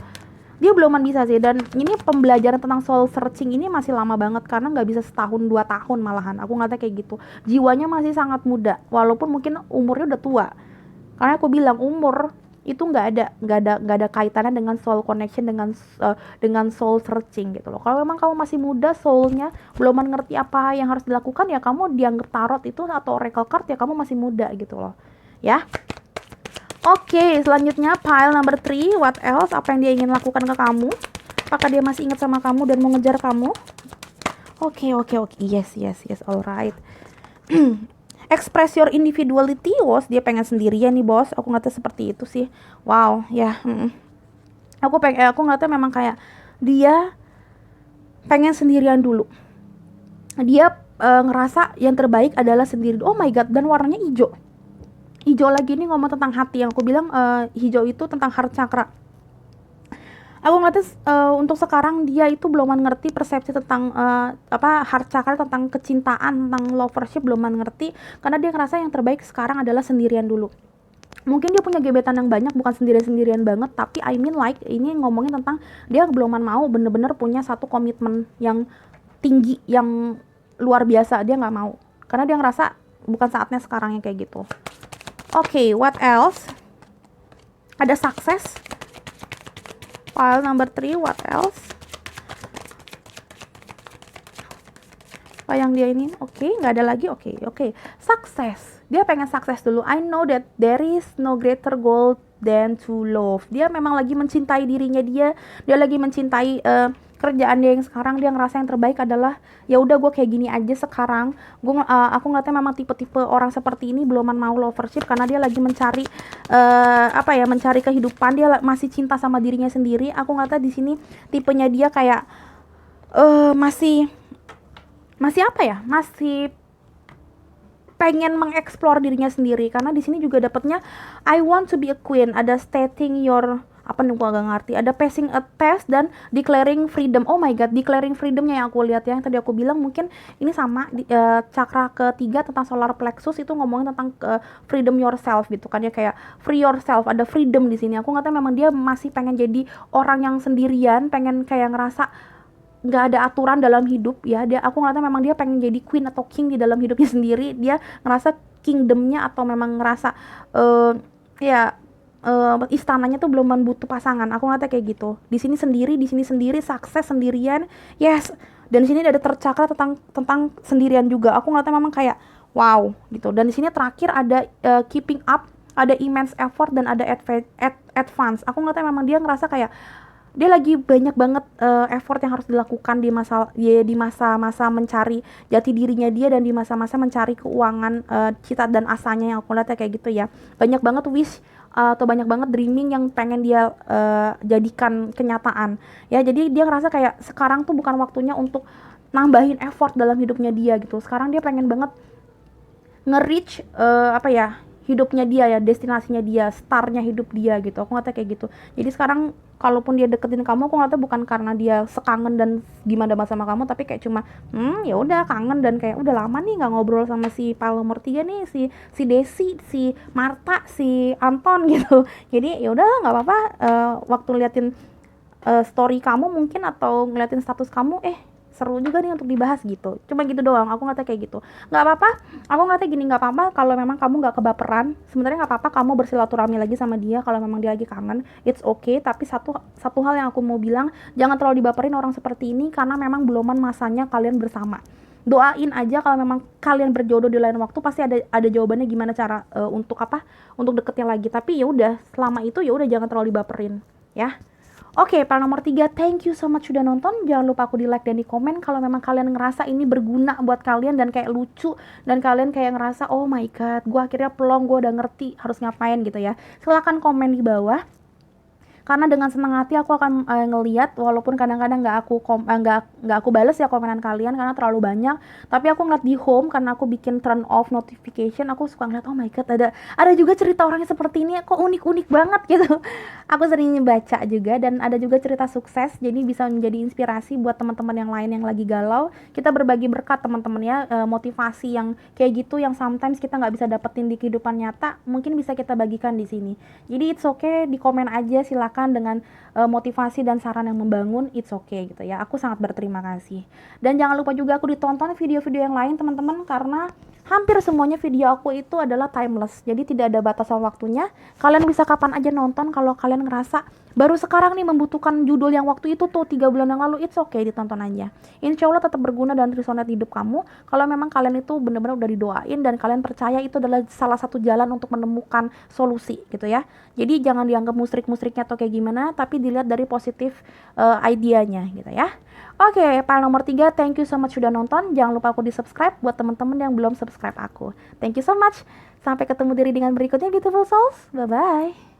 Dia beluman bisa sih, dan ini pembelajaran tentang soul searching ini masih lama banget, karena nggak bisa setahun 2 tahun malahan. Aku ngata kayak gitu, jiwanya masih sangat muda walaupun mungkin umurnya udah tua. Karena aku bilang umur itu nggak ada kaitannya dengan soul connection, dengan soul searching gitu loh. Kalau memang kamu masih muda, soulnya belum ngerti apa yang harus dilakukan, ya kamu dianggap tarot itu atau oracle card, ya kamu masih muda gitu loh ya. Oke, selanjutnya pile number 3, what else? Apa yang dia ingin lakukan ke kamu? Apakah dia masih ingat sama kamu dan mau ngejar kamu? Oke, yes, alright. Express your individuality, bos. Dia pengen sendirian nih, bos. Aku ngeliatnya seperti itu sih. Wow, ya. Aku ngeliatnya memang kayak dia pengen sendirian dulu. Dia ngerasa yang terbaik adalah sendiri. Oh my god, dan warnanya hijau. Hijau lagi nih ngomong tentang hati, yang aku bilang hijau itu tentang heart chakra. Aku ngeliatnya untuk sekarang dia itu belum ngerti persepsi tentang heart chakra, tentang kecintaan, tentang love worship, belum ngerti, karena dia ngerasa yang terbaik sekarang adalah sendirian dulu. Mungkin dia punya gebetan yang banyak, bukan sendirian banget, tapi I mean like ini ngomongin tentang dia belum mau bener-bener punya satu komitmen yang tinggi, yang luar biasa. Dia nggak mau karena dia ngerasa bukan saatnya sekarang yang kayak gitu. Oke, what else? Ada sukses. File number 3, what else? Apa yang dia ini? Oke, nggak ada lagi. Oke. Sukses. Dia pengen sukses dulu. I know that there is no greater goal than to love. Dia memang lagi mencintai dirinya dia. Dia lagi mencintai kerjaan dia yang sekarang. Dia ngerasa yang terbaik adalah ya udah gue kayak gini aja sekarang. Aku ngeliatnya memang tipe-tipe orang seperti ini belum mau love worship, karena dia lagi mencari mencari kehidupan. Dia masih cinta sama dirinya sendiri. Aku ngeliatnya di sini tipenya dia kayak masih pengen mengeksplor dirinya sendiri, karena di sini juga dapatnya I want to be a queen, ada stating your gua gak ngerti, ada passing a test dan declaring freedom. Oh my god, declaring freedomnya yang aku lihat ya, yang tadi aku bilang mungkin ini sama cakra ketiga tentang solar plexus itu ngomongin tentang freedom yourself gitu kan ya, kayak free yourself, ada freedom di sini. Aku ngerti memang dia masih pengen jadi orang yang sendirian, pengen kayak ngerasa nggak ada aturan dalam hidup ya. Aku ngeliatnya memang dia pengen jadi queen atau king di dalam hidupnya sendiri. Dia ngerasa kingdomnya atau memang ngerasa istananya tuh belum butuh pasangan. Aku ngeliatnya kayak gitu. Di sini sendiri, sukses sendirian. Yes. Dan di sini ada tercakra tentang sendirian juga. Aku ngeliatnya memang kayak wow gitu. Dan di sini terakhir ada keeping up, ada immense effort, dan ada advance. Aku ngeliatnya memang dia ngerasa kayak dia lagi banyak banget effort yang harus dilakukan di masa-masa mencari jati dirinya dia, dan di masa-masa mencari keuangan, cita dan asanya, yang aku lihatnya kayak gitu ya. Banyak banget wish atau banyak banget dreaming yang pengen dia jadikan kenyataan ya. Jadi dia ngerasa kayak sekarang tuh bukan waktunya untuk nambahin effort dalam hidupnya dia gitu. Sekarang dia pengen banget nge-reach hidupnya dia ya, destinasinya dia, startnya hidup dia gitu. Aku ngeliatnya kayak gitu. Jadi sekarang kalaupun dia deketin kamu, aku ngeliatnya bukan karena dia sekangen dan gimana sama kamu, tapi kayak cuma ya udah kangen dan kayak udah lama nih nggak ngobrol sama si nomor 3 nih, si Desi, si Marta, si Anton gitu. Jadi ya udah nggak apa-apa, waktu liatin story kamu mungkin atau ngeliatin status kamu seru juga nih untuk dibahas gitu. Cuma gitu doang, aku ngeliatnya kayak gitu. Nggak apa-apa, aku ngeliatnya gini, nggak apa-apa kalau memang kamu nggak kebaperan. Sebenarnya nggak apa-apa kamu bersilaturahmi lagi sama dia kalau memang dia lagi kangen, it's okay. Tapi satu hal yang aku mau bilang, jangan terlalu dibaperin orang seperti ini, karena memang beluman masanya kalian bersama. Doain aja kalau memang kalian berjodoh di lain waktu, pasti ada jawabannya gimana cara untuk deketnya lagi. Tapi ya udah, selama itu ya udah jangan terlalu dibaperin ya. Oke, para nomor 3, thank you so much sudah nonton. Jangan lupa aku di like dan di komen kalau memang kalian ngerasa ini berguna buat kalian dan kayak lucu, dan kalian kayak ngerasa oh my god, gue akhirnya plong, gue udah ngerti harus ngapain gitu ya. Silahkan komen di bawah, karena dengan senang hati aku akan ngeliat, walaupun kadang-kadang nggak aku balas ya komenan kalian karena terlalu banyak. Tapi aku ngeliat di home, karena aku bikin turn off notification, aku suka ngeliat oh my god, ada juga cerita orangnya seperti ini, kok unik-unik banget gitu. Aku sering baca juga, dan ada juga cerita sukses, jadi bisa menjadi inspirasi buat teman-teman yang lain yang lagi galau. Kita berbagi berkat teman-teman ya, motivasi yang kayak gitu yang sometimes kita nggak bisa dapetin di kehidupan nyata, mungkin bisa kita bagikan di sini. Jadi it's okay, di komen aja silakan dengan motivasi dan saran yang membangun, it's okay gitu ya. Aku sangat berterima kasih. Dan jangan lupa juga aku ditonton video-video yang lain teman-teman, karena Hampir semuanya video aku itu adalah timeless, jadi tidak ada batasan waktunya. Kalian bisa kapan aja nonton. Kalau kalian ngerasa baru sekarang nih membutuhkan judul yang waktu itu tuh 3 bulan yang lalu, it's okay, ditonton aja. Insya Allah tetap berguna dan resonate di hidup kamu. Kalau memang kalian itu benar-benar udah didoain dan kalian percaya itu adalah salah satu jalan untuk menemukan solusi gitu ya. Jadi jangan dianggap musrik-musriknya atau kayak gimana, tapi dilihat dari positif idenya gitu ya. Oke, file nomor 3, thank you so much sudah nonton. Jangan lupa aku di subscribe buat teman-teman yang belum subscribe aku. Thank you so much. Sampai ketemu di readingan berikutnya, beautiful souls. Bye-bye.